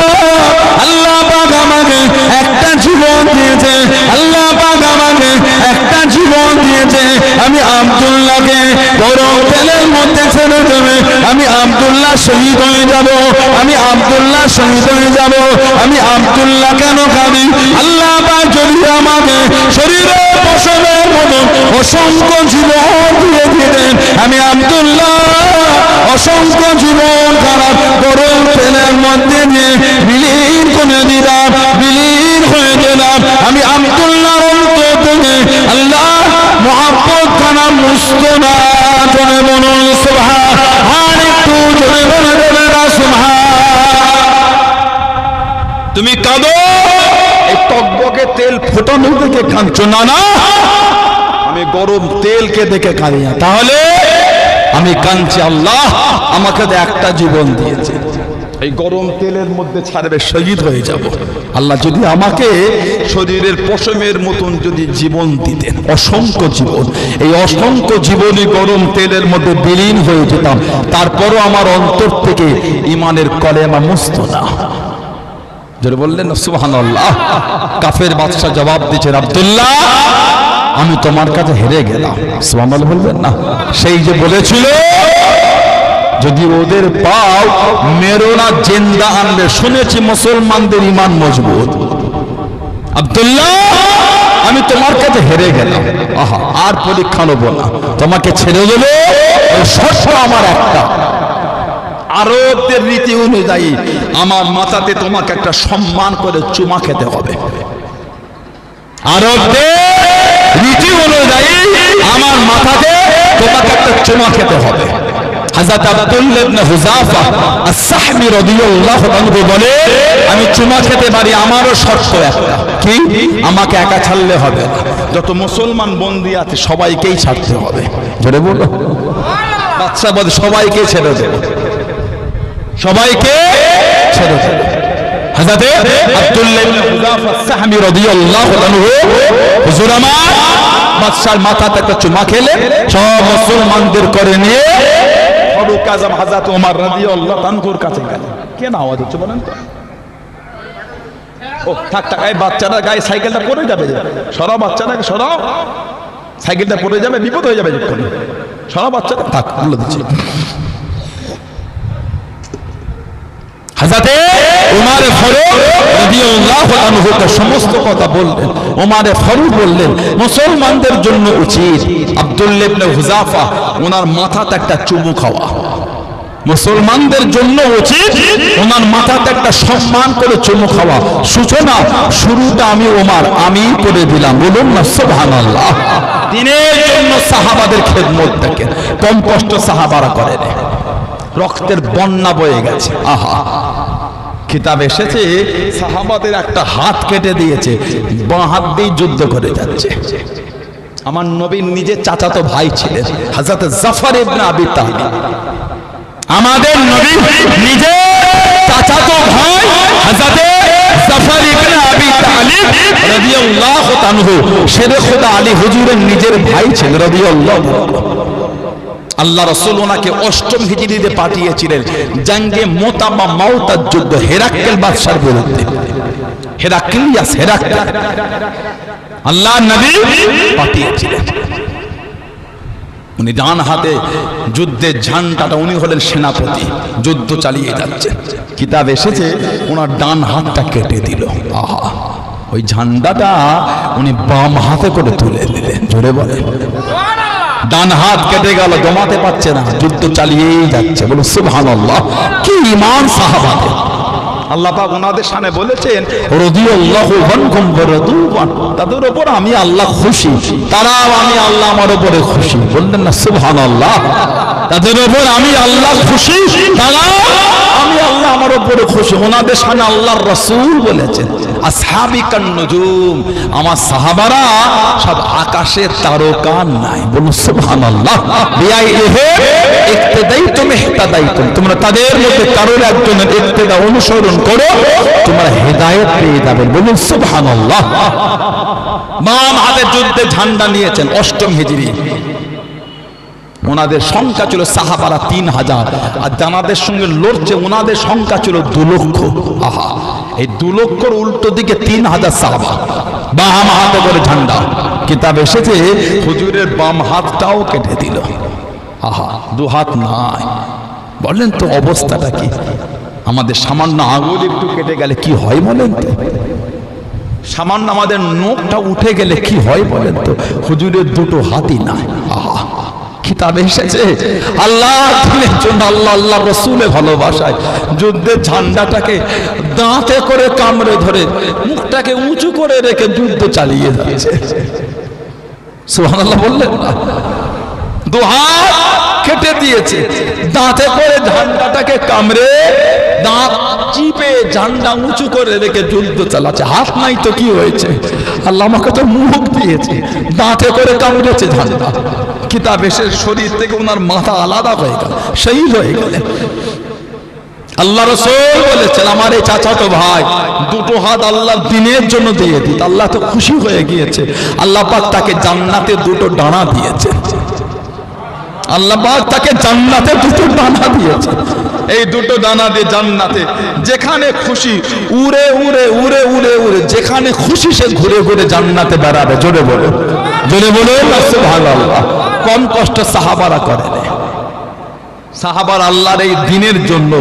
আল্লাহ পাক আমাকে একটা জীবন দিয়েছে, আল্লাহ পাক আমাকে একটা জীবন দিয়েছে। আমি আব্দুল্লাহকে গরম তেলের মধ্যে ছেড়ে দেবে, আমি আব্দুল্লাহ শহীদ হয়ে যাব, আমি আব্দুল্লাহ শহীদ হয়ে যাব। আমি আব্দুল্লাহ কেন কাঁদি? আল্লাহ পাক যদি আমাকে শরীরে পশমের মতো অসংখ্য জীবন দিয়ে দিতেন, আমি আব্দুল্লাহ অসংখ্য জীবন খারাপ গরম তেলের মধ্যে দিয়ে বিলীন করে দিলাম, বিলীন হয়ে গেলাম। আমি আব্দুল্লাহর অন্তর থেকে আল্লাহ মুহাব্বত খানা মুছতো না। জোরে বলুন সুবহান, আর একটু জোরে বলে দেবে না সুবহান। তুমি কাঁদো, এই টকবকে তেল ফোটানো দেখে কাঁদছো না? না, আমি গরম তেলকে দেখে কাঁদি না। তাহলে আমি কাঁদছি, আল্লাহ আমাকে তো একটা জীবন দিয়েছে, এই গরম তেলের মধ্যে ছাড়বে, শহীদ হয়ে যাব। আল্লাহ যদি আমাকে শরীরের পশমের মতন যদি জীবন দিতেন, অসংখ্য জীবন, এই অসংখ্য জীবনই গরম তেলের মধ্যে বিলীন হয়ে যেতাম, তারপরও আমার অন্তর থেকে ঈমানের কলেমা মুছতো না। যারা বললেন সুবহানাল্লাহ। কাফের বাদশা জবাব দিচ্ছেন, আব্দুল্লাহ আমি তোমার কাছে হেরে গেলাম। সুবহানাল্লাহ বলবেন না? সেই যে বলেছিল যদি ওদের পাও মেরো না, জিন্দা আনবে। শুনেছি মুসলমানদের ঈমান মজবুত। আব্দুল্লাহ আমি তোমার কাছে হেরে গেলাম, আহা আর পরীক্ষা নেব না, তোমাকে ছেড়ে দেবো। শর্ত আমার একটা, আরবদের রীতি অনুযায়ী আমার মাথাতে তোমাকে একটা সম্মান করে চুমা খেতে হবে। আরবদের রীতি অনুযায়ী আমার মাথাতে তোমাকে একটা চুমা খেতে হবে। হযরত আব্দুল্লাহ ইবনে হুযাফা আস-সাহমি রাদিয়াল্লাহু আনহু বলে, আমি চুমা খেতে পারি, আমারও শর্ত একটা, কি? আমাকে একা ছাড়লে হবে না, যত মুসলমান বন্দী আছে সবাইকেই ছাড়তে হবে। জোরে বলো। বাদশা বলে সবাইকে ছেড়ে দেব, সবাইকে ছেড়ে দেব। হযরত আব্দুল্লাহ ইবনে হুযাফা আস-সাহমি রাদিয়াল্লাহু আনহু হুজুর আমার বাদশার মাথাতে একটা চুমা খেলে সব মুসলমানদের করে নিয়ে ফারুক আযম হযরত ওমর রাদিয়াল্লাহু আনহুর কাছে গেলেন। কেন আওয়াজ হচ্ছে বলেন তো? ও থাক থাক, এই বাচ্চাটা গায়ে সাইকেলটা পড়ে যাবে, সরাও বাচ্চাটাকে, সরাও, সাইকেলটা পড়ে যাবে, বিপদ হয়ে যাবে যখন। সরাও বাচ্চাটা, থাক বলে দিচ্ছি। হযরত ওমর ফারুক রাদিয়াল্লাহু আনহু সমস্ত কথা বললেন। ওমর ফারুক বললেন, মুসলমানদের জন্য উচিত আব্দুল্লাহ ইবনে হুযাফা ওনার মাথাতে একটা চুমু খাওয়া। মুসলমানদের জন্য উচিত ওনার মাথাতে একটা সম্মান করে চুমু খাওয়া। সূচনা শুরুটা আমি ওমর আমি করে দিলাম, বলুন না সুবহানাল্লাহ। দিনের জন্য সাহাবাদের খেদমত দেখেন, কম কষ্ট সাহাবারা করেন, রক্তের বন্যা বয়ে গেছে। আহা, কিতাব এসেছে সাহাবাদের একটা হাত কেটে দিয়েছে, বাঁ হাত দিয়ে যুদ্ধ করে যাচ্ছে। আমার নবীর নিজের চাচাতো ভাই ছিলেন হযরত জাফর ইবনে আবি তালিব। আমাদের নবী নিজে চাচাতো ভাই হযরত জাফর ইবনে আবি তালিব রাদিয়াল্লাহু তাআলা শেরে খোদা আলী হুজুরের নিজের ভাই ছিলেন রাদিয়াল্লাহু তাআলা। আল্লাহ রাসূল ওনাকে ৮ম হিজরিতে পাঠিয়েছিলেন জঙ্গে মোতা বা মাউতার যুদ্ধ, হেরাক্কেল বাদশার বিরুদ্ধে। হেরাক্লিয়াস, হেরাক্কেল আল্লাহ নবী পাঠিয়েছিলেন। উনি ডান হাতে যুদ্ধের ঝান্ডাটা, উনি হলেন সেনাপতি, যুদ্ধ চালিয়ে যাচ্ছেন। কিতাব এসেছে ওনার ডান হাতটা কেটে দিল। আহা, ওই ঝান্ডাটা উনি বাম হাতে করে তুলে দিলেন। জোরে বলে। ডান হাত কেটে গেল, জমাতে পারছে না, যুদ্ধ চালিয়েই যাচ্ছে। বলুন সুবহানাল্লাহ। কি ঈমান সাহাবাদের! আল্লাহ পাক ওনাদের সামনে বলেছেন রাদিয়াল্লাহু আনহুম ওয়া রাদু আন, তাদের উপর আমি আল্লাহ খুশি, তারাও আমি আল্লাহ আমার উপরে খুশি। বললেন না সুবহানাল্লাহ। তাদের উপর আমি আল্লাহ খুশি, তারাও আমি আল্লাহ আমার উপরে খুশি। ওনাদের সামনে আল্লাহর রাসূল বলেছেন আসহাবি কান নুজুম, আমার সাহাবারা সব আকাশের তারকা নাই। বলুন সুবহানাল্লাহ। বিআইহে ইক্তাদাইতুম ইহতাদাইতুম, তোমরা তাদের মধ্যে কারোর একজনের ইক্তেদা অনুসরণ করো, তোমরা হেদায়েত পেয়ে যাবে। বলুন সুবহানাল্লাহ। বাম হাতে যুদ্ধে ঝান্ডা নিয়েছেন ৮ম হিজরি। ওনাদের সংখ্যা ছিল সাহাবারা ৩০০০, আর জানাদের সঙ্গে লড়ছে ওনাদের সংখ্যা ছিল ২ লক্ষ। আহা, এই ২ লক্ষর উল্টো দিকে ৩০০০ সাহাবা, বাম হাতে করে ঝান্ডা। কিতাব এসেছে হুজুরের বাম হাতটাও কেটে দিল। আহা, ২ হাত নাই। বললেন তো অবস্থাটা কি? আমাদের সামান্য আঙুল একটু কেটে গেলে কি হয় বলেন তো? সামান্য আমাদের নখটা উঠে গেলে কি হয় বলেন তো? হুজুরের 2টো হাতই নাই। আহা, কিতাবে এসেছে আল্লাহ দিনের জন্য, আল্লাহ রসুলের ভালোবাসায় যুদ্ধের ঝান্ডাটাকে দাঁতে করে কামড়ে ধরে মুখটাকে উঁচু করে রেখে যুদ্ধ চালিয়ে যাচ্ছে। সুবহানাল্লাহ বললেন না? 2 হাত কেটে দিয়েছে, দাঁতে করে ঝান্ডাটাকে কামড়ে দাঁত চিপে ঝান্ডা উঁচু করে রেখে যুদ্ধ চালাচ্ছে। হাত নাই তো কি হয়েছে? আল্লাহ আমাকে তো মুখ দিয়েছে, দাঁতে করে কামড়েছে ঝান্ডা। কিতাব এসে শরীর থেকে ওনার মাথা আলাদা হয়ে গেল, শহীদ হয়ে গেলেন। আল্লাহ রাসূল বলেছেন আমার এই চাচাতো ভাই 2টো হাত আল্লাহর দ্বীনের জন্য দিয়ে দিত, আল্লাহ তো খুশি হয়ে গিয়েছে। আল্লাহ পাক তাকে জান্নাতে 2টো ডানা দিয়েছে। আল্লাহ পাক তাকে জান্নাতে 2টো ডানা দিয়েছে। এই 2টো ডানা দিয়ে জান্নাতে যেখানে খুশি উড়ে উড়ে উড়ে উড়ে উড়ে যেখানে খুশি সে ঘুরে ঘুরে জান্নাতে বেড়াবে। জোরে বলো, জোরে বলো সুবহানাল্লাহ। কম কষ্ট সাহাবারা করে না। সাহাবার আল্লাহর এই দিনের জন্য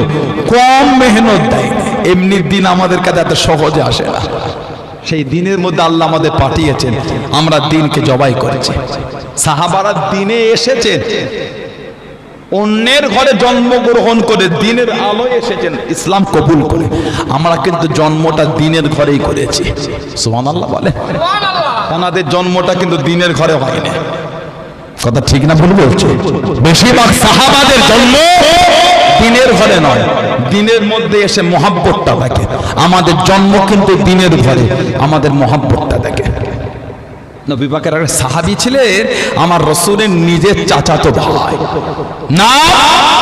কম মেহনত দেয়। এমনি দিন আমাদের কাছে এত সহজে আসে না। সেই দিনের মধ্যে আল্লাহ আমাদের পাঠিয়েছেন, আমরা দিনকে জবাই করেছি। সাহাবারা দিনে এসেছেন, অন্যের ঘরে জন্মগ্রহণ করে দিনের আলোয় এসেছেন ইসলাম কবুল করে। আমরা কিন্তু জন্মটা দিনের ঘরেই করেছি। সুবহানাল্লাহ বলে। ওনাদের জন্মটা কিন্তু দিনের ঘরে হয়নি। কথা ঠিক না ভুল বলছো? বেশিরভাগ সাহাবাদের জন্ম দিনের ঘরে নয়, দিনের মধ্যে এসে মহাব্বতটা দেখে। আমাদের জন্ম কিন্তু দিনের ঘরে, আমাদের মহাব্বতটা দেখে। নবী পাকের একটা সাহাবী ছিলেন আমার রাসূলের নিজের চাচাতো ভাই, না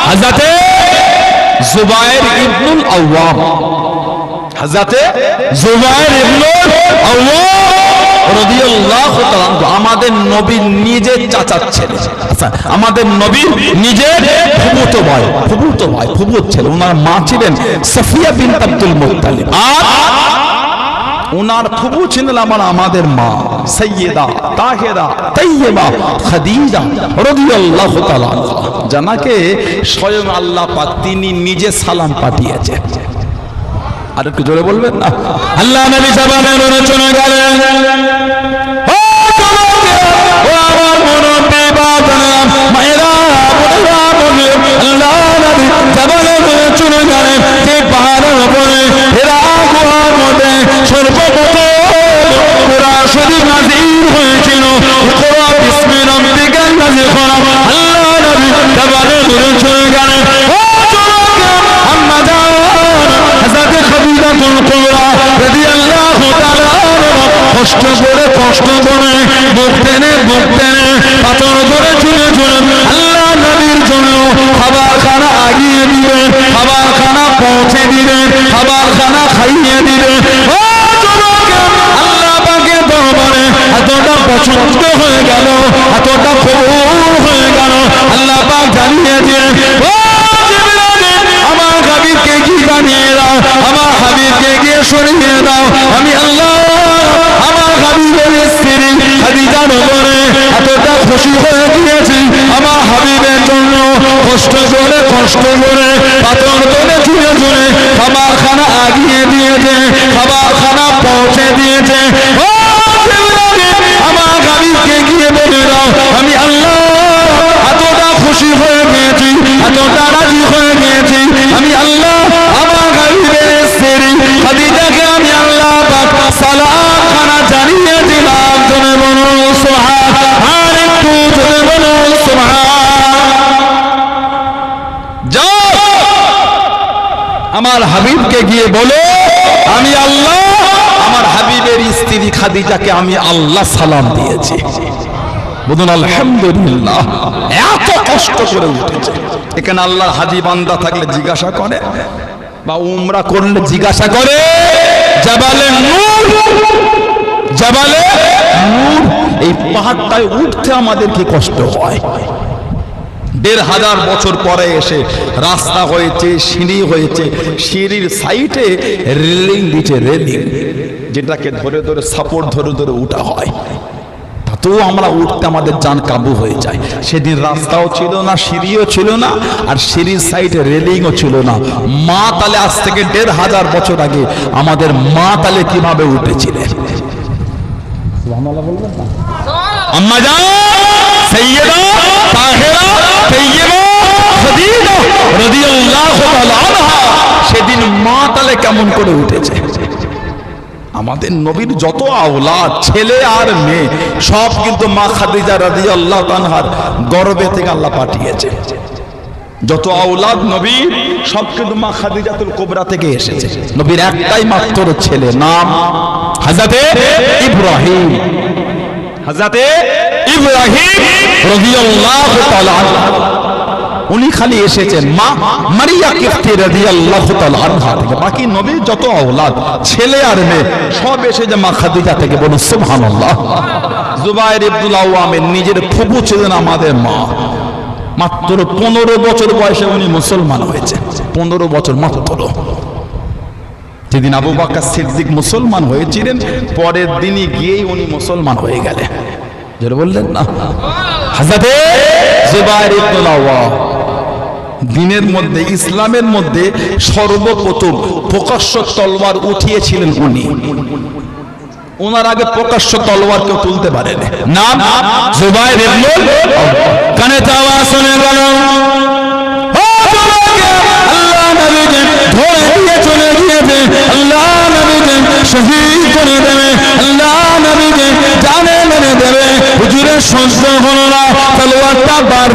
হযরতে জুবায়ের ইবনুল আওয়াম। হযরতে জুবায়ের ইবনুল আওয়াম রাদিয়াল্লাহু তাআলা আমাদের নবীর নিজের চাচার ছেলে। আচ্ছা, আমাদের নবীর নিজের ফুফুতো ভাই, ফুফুত ছেলে। ওনার মা ছিলেন সাফিয়া বিনত আব্দুল মুত্তালিব, আর ওনার ফুফু ছিলেন আমাদের মা সাইয়্যিদা তাহেরা তাইয়্যিবা খাদিজা রাদিয়াল্লাহু তাআলা, জানাকে স্বয়ং আল্লাহ পাক তিনি নিজে সালাম পাঠিয়েছেন। আর একটু জোরে বলবেন না? আল্লাহ নবী জামানের মনে চলে গেলেন। ও আমার মুরব্বি বাজান মায়েরা বোনেরা বলে আল্লাহ নবী জামানের মনে চলে গেলেন। যে পাহাড়ের উপরে হেরা গুহার মধ্যে সর্বপ্রথম কোরআন শরীফ নাযিল হয়েছিল। কোরআন বিসমি রাব্বিকা নাযিল করা। আল্লাহ নবী জামানের মনে চলে গেলেন। কষ্ট করে বুক টেনে পাথর ধরে চলে আল্লাহ নবীর জন্য খাবারখানা আগিয়ে দিবেন, খাবারখানা পৌঁছে দিবেন, খাবারখানা খাইয়ে দিবেন। আল্লাহ পাকের দরবারে এতটা পছন্দ হয়ে গেল, এতটা কবুল হয়ে গেল। আল্লাহ পাক জানিয়ে দিলেন আমার হাবিবকে কি জানিয়ে দাও, আমার হাবিবকে গিয়ে সরিয়ে দাও। আমি আল্লাহ আমার হাবিবের স্ত্রী খাদিজার উপরে এতটা খুশি হয়ে গিয়েছি। আমার হাবিবের জন্য কষ্ট করে পাথর করে চুলে খাবারখানা আগিয়ে দিয়েছে, খাবারখানা পৌঁছে দিয়েছে। আমার হাবিবকে গিয়ে বলে দাও আমি আল্লাহ এতটা খুশি হয়ে গিয়েছি, এতটা রাজি হয়ে গিয়েছি। আমি আল্লাহ আমার হাবিবের স্ত্রী খাদিজাকে আমি আল্লাহ পাক সালাম খানা জানিয়ে দিলাম। জোরে বলুন সুবহান, আর একটু জোরে বলুন সুবহান। যাও আমার হাবিবকে গিয়ে বলো আমি আল্লাহ আমার হাবিবের স্ত্রী খাদিজাকে আমি আল্লাহ সালাম দিয়েছি। বলুন আলহামদুলিল্লাহ। এত কষ্ট করে উঠেছে। এখানে আল্লাহর হাজি বান্দা থাকলে জিজ্ঞাসা করে বা উমরা করলে জিজ্ঞাসা করে জাবালে নূর, জাবালে নূর এই পাহাড়টায় উঠতে আমাদের কি কষ্ট হয়। 1500 বছর পরে এসে রাস্তা হয়েছে, সিঁড়ি হয়েছে, সিঁড়ির সাইডে রেলিং দিচ্ছে, রেলিং যেটাকে ধরে ধরে সাপোর্ট ধরে ধরে উঠা হয়। তো আমরা উঠতে আমাদের জান কাবু হয়ে যায়। সেদিন রাস্তাও ছিল না, সিঁড়িও ছিল না, আর সিঁড়ির সাইডে রেলিংও ছিল না। মা তালে আজ থেকে 1500 বছর আগে আমাদের মা তালে কিভাবে উঠেছিলেন। আম্মা জান সাইয়্যিদা তাহেরা তাইয়্যিবা খাদিজা রাদিয়াল্লাহু তাআলা আনহা সেদিন মা তালে কেমন করে উঠেছে। আমাদের নবীর যত আওলাদ ছেলে আর মেয়ে সব কিন্তু মা খাদিজা রাদিয়াল্লাহু তাআলার গর্ভে থেকে আল্লাহ পাঠিয়েছে। যত আওলাদ নবীর সব কিন্তু মা খাদিজাতুল কুবরা থেকে এসেছে। নবীর একটাই মাত্র ছেলে, নাম হযরতে ইব্রাহিম। হযরতে ইব্রাহিম রাদিয়াল্লাহু তাআলা উনি খালি এসেছেন মা মারিয়া কিফতি রাদিয়াল্লাহু তাআলা আনহা থেকে। বাকি নবীর যত আওলাদ ছেলে আর মেয়ে সব এসেছে মা খাদিজা থেকে। বলুন সুবহানাল্লাহ। জুবাইর ইবনুল আওয়ামের নিজের ফুফু ছিলেন আমাদের মা। মাত্র 15 বছর বয়সে উনি মুসলমান হয়েছে। 15 বছর মাত্র। যেদিন আবু বকর সিদ্দিক মুসলমান হয়েছিলেন পরের দিনই গিয়েই উনি মুসলমান হয়ে গেলেন। যারা বললেন না হযরতে জুবাইর ইবনুল আওয়াম দিনের মধ্যে ইসলামের মধ্যে সর্বপ্রথম প্রকাশ্য তলোয়ার উঠিয়েছিলেন উনি। ওনার আগে প্রকাশ্য তলোয়ার কেউ তুলতে পারেন না। জুবাইর ইবনুল কানে চাওয়া শুনে গেল আল্লাহ নবীকে ধরে দিয়ে চলে গিয়েছে, আল্লাহ নবীকে শহীদ করে দেবে, আল্লাহ নবীকে জানে মেরে দেবে। হুজুরের সহ্য হলো না, তলোয়ারটা বার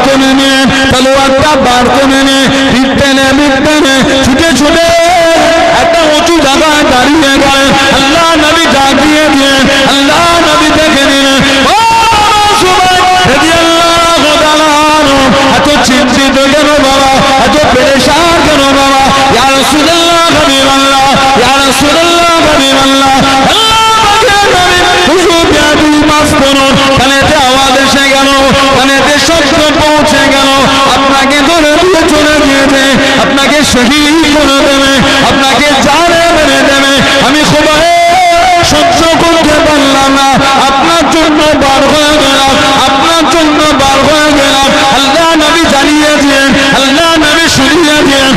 করে নিয়ে বিটেনে ছুটে ছুটে একটা উঁচু জায়গায় দাঁড়িয়ে গেলেন। আল্লাহ নবী জাগিয়ে দিয়ে আল্লাহ নবী দেখে নিলেন এত চিন্তিত কেন বাবা, এত পেরেশান কেন বাবা। ইয়া রাসূলুল্লাহ হাবিবাল্লাহ, ইয়া রাসূলুল্লাহ হাবিবাল্লাহ, কানেতে আওয়াজ এসে গেল, কানেতে শব্দ পৌঁছে গেল। আপনাকে ধরে দিয়ে চলে গিয়েছে, আপনাকে শহীদ করে দেবে, আপনাকে জানে মেরে দেবে। আমি খুব সহ্য করতে পারলাম না, আপনার জন্য বার হয়ে গেলাম, আপনার জন্য বার হয়ে গেলাম। আল্লাহ নবী জানিয়ে দিলেন, আল্লাহ নবী শুনিয়ে দিলেন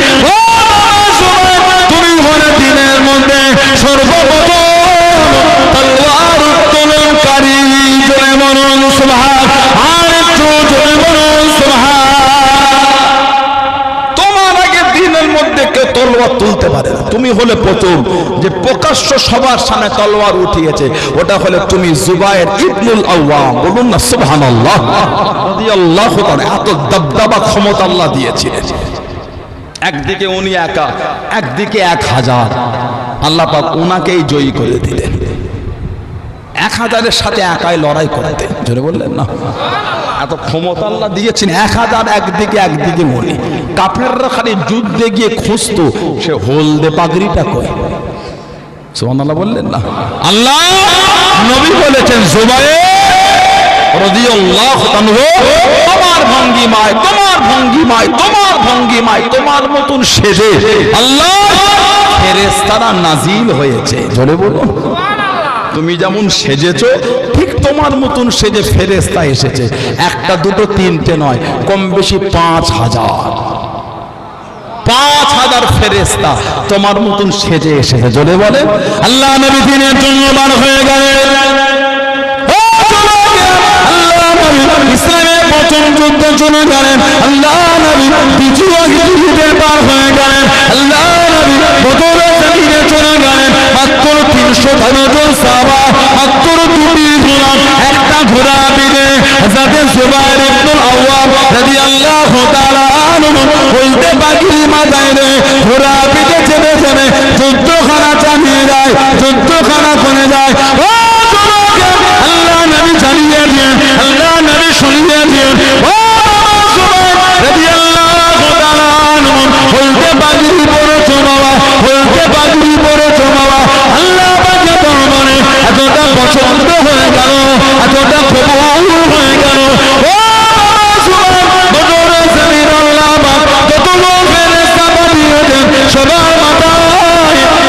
তুমি হলে দিনের মধ্যে সর্বপ্রথম তলোয়ার উত্তোলনকারী। জোরে বলুন সুবহান, আর একটু জোরে বলুন সুবহান। তোমার আগে দিনের মধ্যে কেউ তলোয়ার তুলতে পারে না। তুমি হলে প্রথম যে প্রকাশ্য সবার সামনে তলোয়ার উঠিয়েছে, ওটা হলে তুমি জুবাইর ইবনুল আওয়াম। বলুন না সুবহানাল্লাহ রাদিয়াল্লাহু তাআলা। এত দবদবা ক্ষমতা আল্লাহ দিয়েছিলেন। একদিকে উনি একা, একদিকে 1000। আল্লাহ পাক ওনাকেই জয়ী করে দিলেন। 1000-এর সাথে একাই লড়াই করতে। জোরে বললেন না। এত ক্ষমতা আল্লাহ দিয়েছেন। 1000 একদিকে উনি। কাফেররা খালি যুদ্ধে গিয়ে খুঁজতো সে হলদে পাগড়িটা কই। সুবহানাল্লাহ বললেন না। আল্লাহ নবী বলেছেন জুবাইর রাদিয়াল্লাহু তাআলা তোমার ভঙ্গিমায়, তোমার ভঙ্গিমায়, তোমার ভঙ্গিমায় তোমার মতন সেজে আল্লাহ ফেরেশতারা নাজিল হয়েছে। জোরে বলুন তুমি যেমন সেজেছো ঠিক তোমার মতন সেজে ফেরেশতা এসেছে। একটা দুটো তিনটে নয়, কম বেশি 5000 ফেরেশতা তোমার মতন সেজে এসেছে। জোরে বলে আল্লাহ নবী দিনের জন্য বার হয়ে গেলেন। ইসলামের প্রথম যুদ্ধ চলে গেলেন। আল্লাহ নবী দ্বিতীয় যুদ্ধে পার হয়ে গেলেন। আল্লাহ নবী বদরের জমিনে চলে গেলেন। মাত্র 300 জন সাহাবা, মাত্র 2টি ঘোড়া, একটা ঘোড়া পিঠে হযরত জুবাইর ইবনুল আওয়াম রাদিয়াল্লাহু তাআলা আনহু বলতে পাগড়ি মাথায় রে ঘোড়া পিঠে চেপে নিয়ে যায়, যুদ্ধখানা করে যায়। ও যুবক, আল্লাহ নবী জানিয়ে দিয়েন, আল্লাহ নবী শুনিয়ে দিয়েন, ও যুবক রাদিয়াল্লাহু তাআলা আনহু, হলদে পাগড়ি পরেছো বাবা, হলদে পাগড়ি পরেছো বাবা, আল্লাহ পাকের দরবারে এতটা পছন্দ হয়ে গেল, এতটা কবুল হয়ে গেল। ও যুবক, বদরের জমিন আল্লাহ পাক যতগুলো ফেরেশতা পাঠিয়েছেন, সবার মাথায়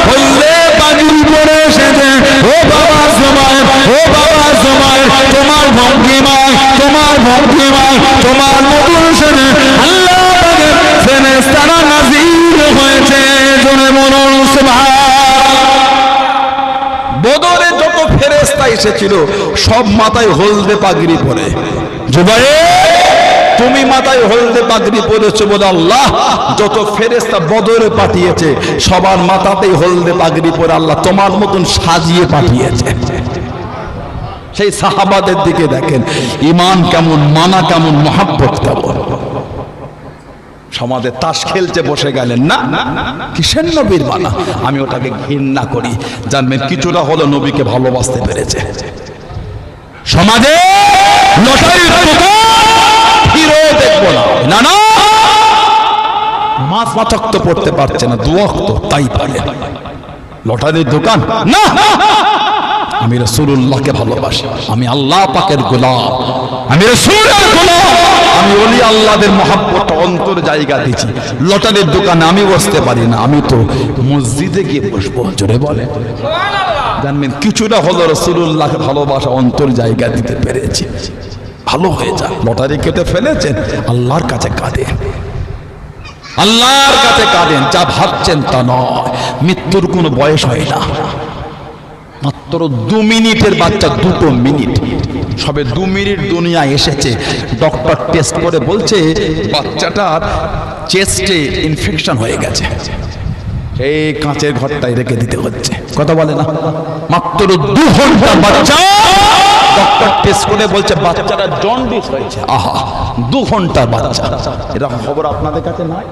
হলদে পাগড়ি পরে এসেছে। ও বাবা জুবায়ের, ও বাবা জুবায়ের, তোমার ভঙ্গিমায়, তোমার ভঙ্গিমায়, তোমার মধুর শুনে আল্লাহ পাকের ফেরেশতারা নাযিল হয়েছে। জোরে বলুন সুবহান। বদরে যত ফেরেশতা এসেছিল সব মাথায় হলদে পাগড়ি পরে। জুবায়ের, তুমি মাথায় হলদে পাগড়ি পরেছো বলে আল্লাহ যত ফেরেশতা বদরে পাঠিয়েছে সবার মাথাতেই হলদে পাগড়ি পরে আল্লাহ তোমার মতন সাজিয়ে পাঠিয়েছে। সেই সাহাবাদের দিকে দেখেন, ঈমান কেমন, মানা কেমন, মহব্বত কেমন। সমাজে তাস খেলতে বসে গেলেন না, কিসের নবীর মানা? আমি ওটাকে ঘৃণা করি। জানবেন কিছুটা হলো নবীকে ভালোবাসতে পেরেছে। সমাজে লটারির ফিরে দেখবো না, না না, মাছ মাথক্ত পড়তে পারছে না, দুয়াক্ত তাই পারে। লটারির দোকান না, আমি রাসূলুল্লাহকে ভালোবাসি, আমি আল্লাহ পাকের গোলাম, আমি রাসূলের গোলাম, আমি ওলি আল্লাহদের মহব্বত অন্তর জায়গা দিয়েছি। লটারির দোকানে আমি বসতে পারি না, আমি তো মসজিদে গিয়ে বসবো। জোরে বলে জানবেন কিছুটা হলো রাসূলুল্লাহকে ভালোবাসা অন্তর জায়গা দিতে পেরেছি। ভালো হয়ে যা। লটারি কেটে ফেলেছেন, আল্লাহর কাছে কাঁদেন, আল্লাহর কাছে কাঁদেন। যা ভাবছেন তা নয়, মৃত্যুর কোনো বয়স হয় না। মাত্র 2 মিনিটের বাচ্চা, 2 মিনিট, সবে 2 মিনিট দুনিয়া এসেছে। ডক্টর টেস্ট করে বলছে বাচ্চাটার চেস্টে ইনফেকশন হয়ে গেছে, এই কাঁচের ঘরটায় রেখে দিতে হচ্ছে। কথা বলে না, মাত্র 2 ঘন্টা বাচ্চা, ডক্টর টেস্ট করে বলছে বাচ্চাটা জন্ডিস হয়েছে। আহা, 2 ঘন্টার বাচ্চা, এরকম খবর আপনাদের কাছে নাই?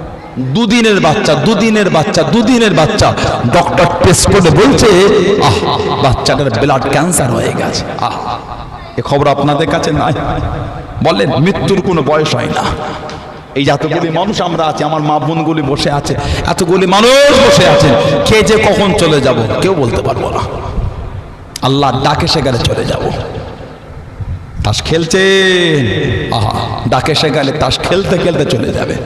2 দিনের বাচ্চা, 2 দিনের বাচ্চা, 2 দিনের বাচ্চা, ডক্টর টেস্ট করে বলছে আহা বাচ্চাটার ব্লাড ক্যান্সার হয়ে গেছে। আহা, এ খবর আপনাদের কাছে নাই? বলেন মৃত্যুর কোনো বয়স হয় না। এই যতগুলি মানুষ আমরা আছি, আমার মা বোনগুলি বসে আছে, এতগুলি মানুষ বসে আছেন, কে যে কখন চলে যাব কেউ বলতে পারবো না। আল্লাহ ডাকে সে গেলে চলে যাব। তাস খেলছেন, আহা ডাকে সে গেলে তাস খেলতে খেলতে চলে যাবে।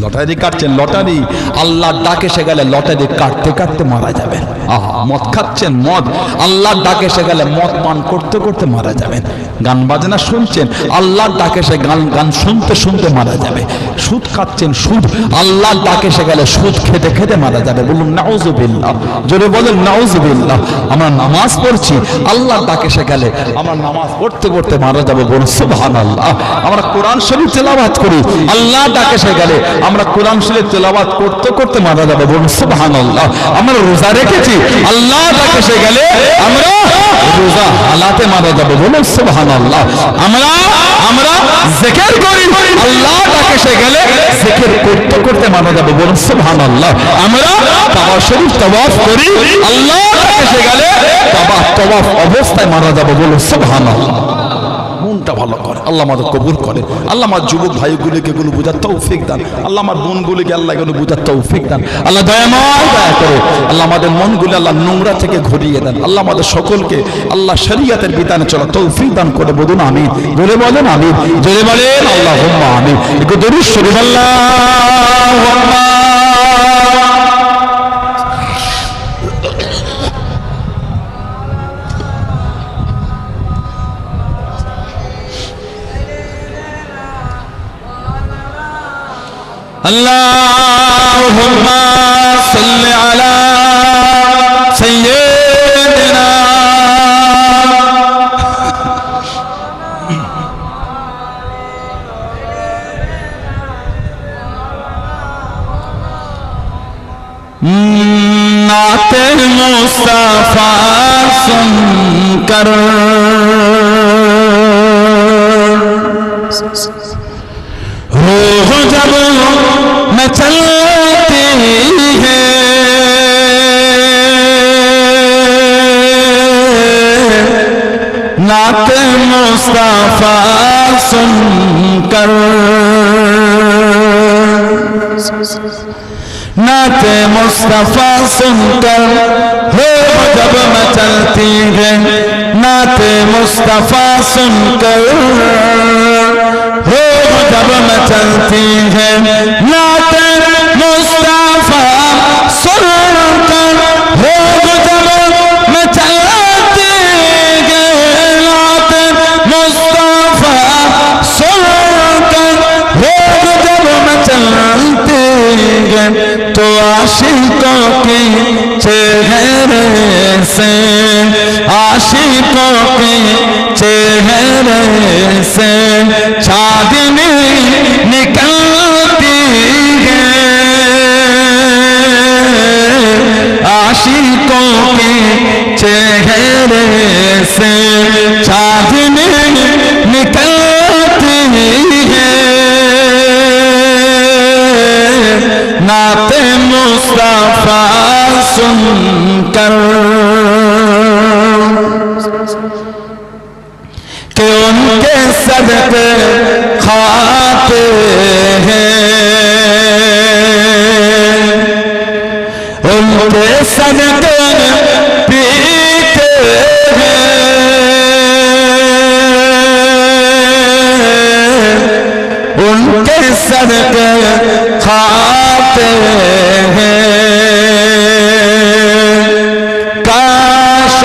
লটারি কাটছেন, লটারি আল্লাহর ডাকে সে গেলে লটারি কাটতে কাটতে মারা যাবেন। আহা, মদ খাচ্ছেন, মদ আল্লাহর ডাকে সে গেলে মদ পান করতে করতে মারা যাবেন। গান বাজনা শুনছেন, আল্লাহর ডাকে সে গান শুনতে শুনতে মারা যাবে। সুদ খাচ্ছেন, সুদ আল্লাহর ডাকে সে গেলে সুদ খেতে খেতে মারা যাবে। বলুন নাউজুবিল্লাহ, জোরে বলেন নাউজুবিল্লাহ। আমরা নামাজ পড়ছি, আল্লাহর ডাকে সে গেলে আমরা নামাজ পড়তে পড়তে মারা যাবো। বলুন সুবহানাল্লাহ। আমরা কোরআন শরীফ তেলাওয়াত করি, আল্লাহর ডাকে সে গেলে আমরা কোরআন শরীফ তেলাওয়াত করতে করতে মারা যাবো। বলুন সুবহানাল্লাহ। আমরা রোজা রেখেছি, আল্লাহ ডাকে সে গেলে আমরা রোজা হালাতে মারা যাবো। বলুন সুবহানাল্লাহ। আমরা জিকির করি, আল্লাহ ডাকে সে গেলে জিকির করতে করতে মারা যাবো। বলুন সুবহানাল্লাহ। আমরা কাবা শরীফ তাওয়াফ করি, আল্লাহ ডাকে সে গেলে তাওয়াফ অবস্থায় মারা যাবো। বলুন সুবহানাল্লাহ। মনটা ভালো করে, আল্লাহ আমাদের কবুল করে। আল্লাহ আমার যুবক ভাইগুলিকে এগুলো বোঝার তৌফিক দান। আল্লাহ আমার বোনগুলিকে আল্লাহ এগুলো বোঝার তৌফিক দান। আল্লাহ দয়াময় দয়া করে আল্লাহ আমাদের মনগুলি আল্লাহ নোংরা থেকে ঘুরিয়ে দেন। আল্লাহ আমাদের সকলকে আল্লাহ শরীয়তের বিধানে চলা তৌফিক দান করে। বলুন আমিন। জোরে বলেন আমিন, জোরে বলেন আল্লাহুম্মা আমিন। একটু দরুদ শরীফ আল্লাহুম্মা। আল্লাহুম্মা সাল্লি আলা সাইয়্যিদিনা नाते मुस्तफा सुनकर रूह जब मचलती है नात मुस्तफा सुनकर, नात मुस्तफा सुनकर हो जब मचलती है, नात मुस्तफा सुनकर हो जब मचलती है, नात मुस्तफा सुनकर हो जब मचलती है, नात मुस्तफा सुनकर हो जब मचलती है, तो आशिकों के चेहरे से, आशिकों के चेहरे से चांदनी निकलती है, आशिकों के चेहरे से चांदनी निकलती है, नात मुस्तफा सुनकर कि उनके सदके खाते हैं, उनके सदके पीते हैं, उनके सदके खाते हैं, काश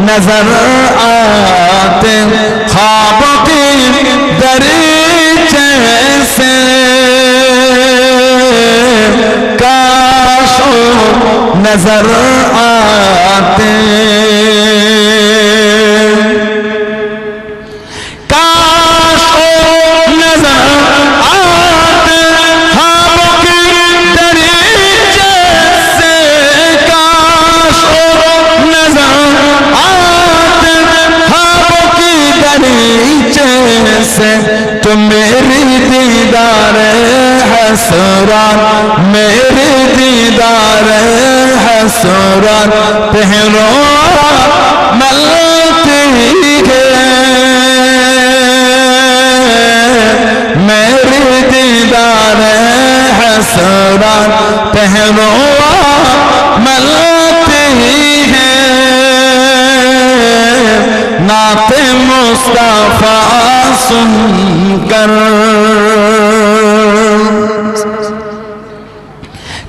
नजर आते ख्वाबों की दरीचे से, काश नजर आते, काश नजर आते ख्वाबों की दरीचे से, काश नजर आते ख्वाबों की दरीचे से, तो मेरी दीदार हसरात, मेरी दीदार हसरात पहरो मलती है, मेरी दीदार हसरात पहरो मलती है, नात मुस्तफा सुनकर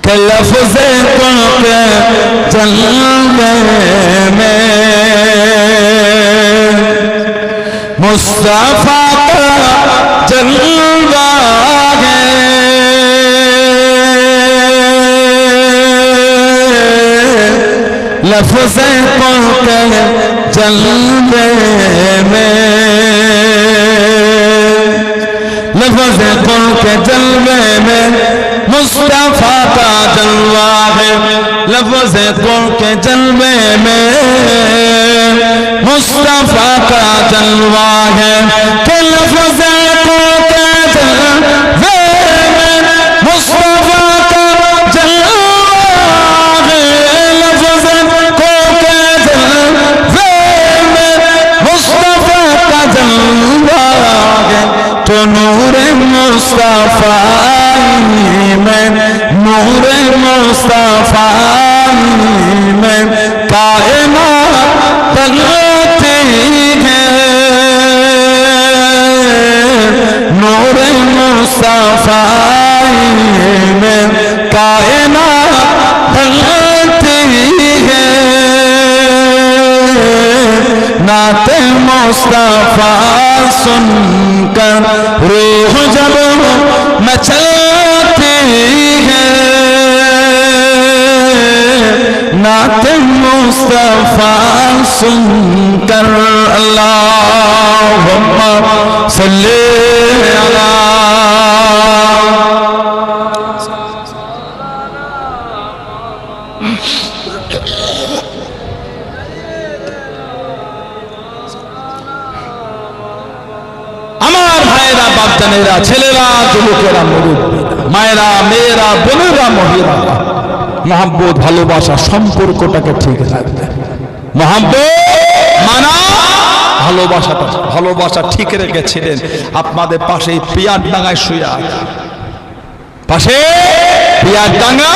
के लफ्ज़े के जलवे में मुस्तफा का जलवा है, लफ्ज़े के जलवे में, लफ्ज़े के जलवे में मुस्तफा का जलवा है, लफ्ज़े के जलवे में मुस्तफा का जलवा है, कि लफ्ज़े के जलवे में मुस्तफा का जलवा है, लफ्ज़े के जलवे में मुस्तफा का जलवा है, तो नूर मुस्तफा में, नूर मुस्तफा में कायनात बदलती है, नूर मुस्तफा में कायनात बदलती है, नात मुस्तफा सुनकर रूह जब मचलती है, नात मुस्तफा सुनकर अल्लाहुम्मा सल्ली अला বাপজানেরা, ছেলেরা, যুবকেরা, মুরব্বীরা, মায়েরা, মেয়েরা, বোনেরা, মহিলা, মহব্বত ভালোবাসা সম্পর্কটাকে ঠিক রাখবে, মহব্বত মানা ভালোবাসা ঠিক রেখেছিলেন আপনাদের পাশে পিয়ারডাঙ্গায় শুয়ে আছে। পাশে পিয়ারডাঙ্গা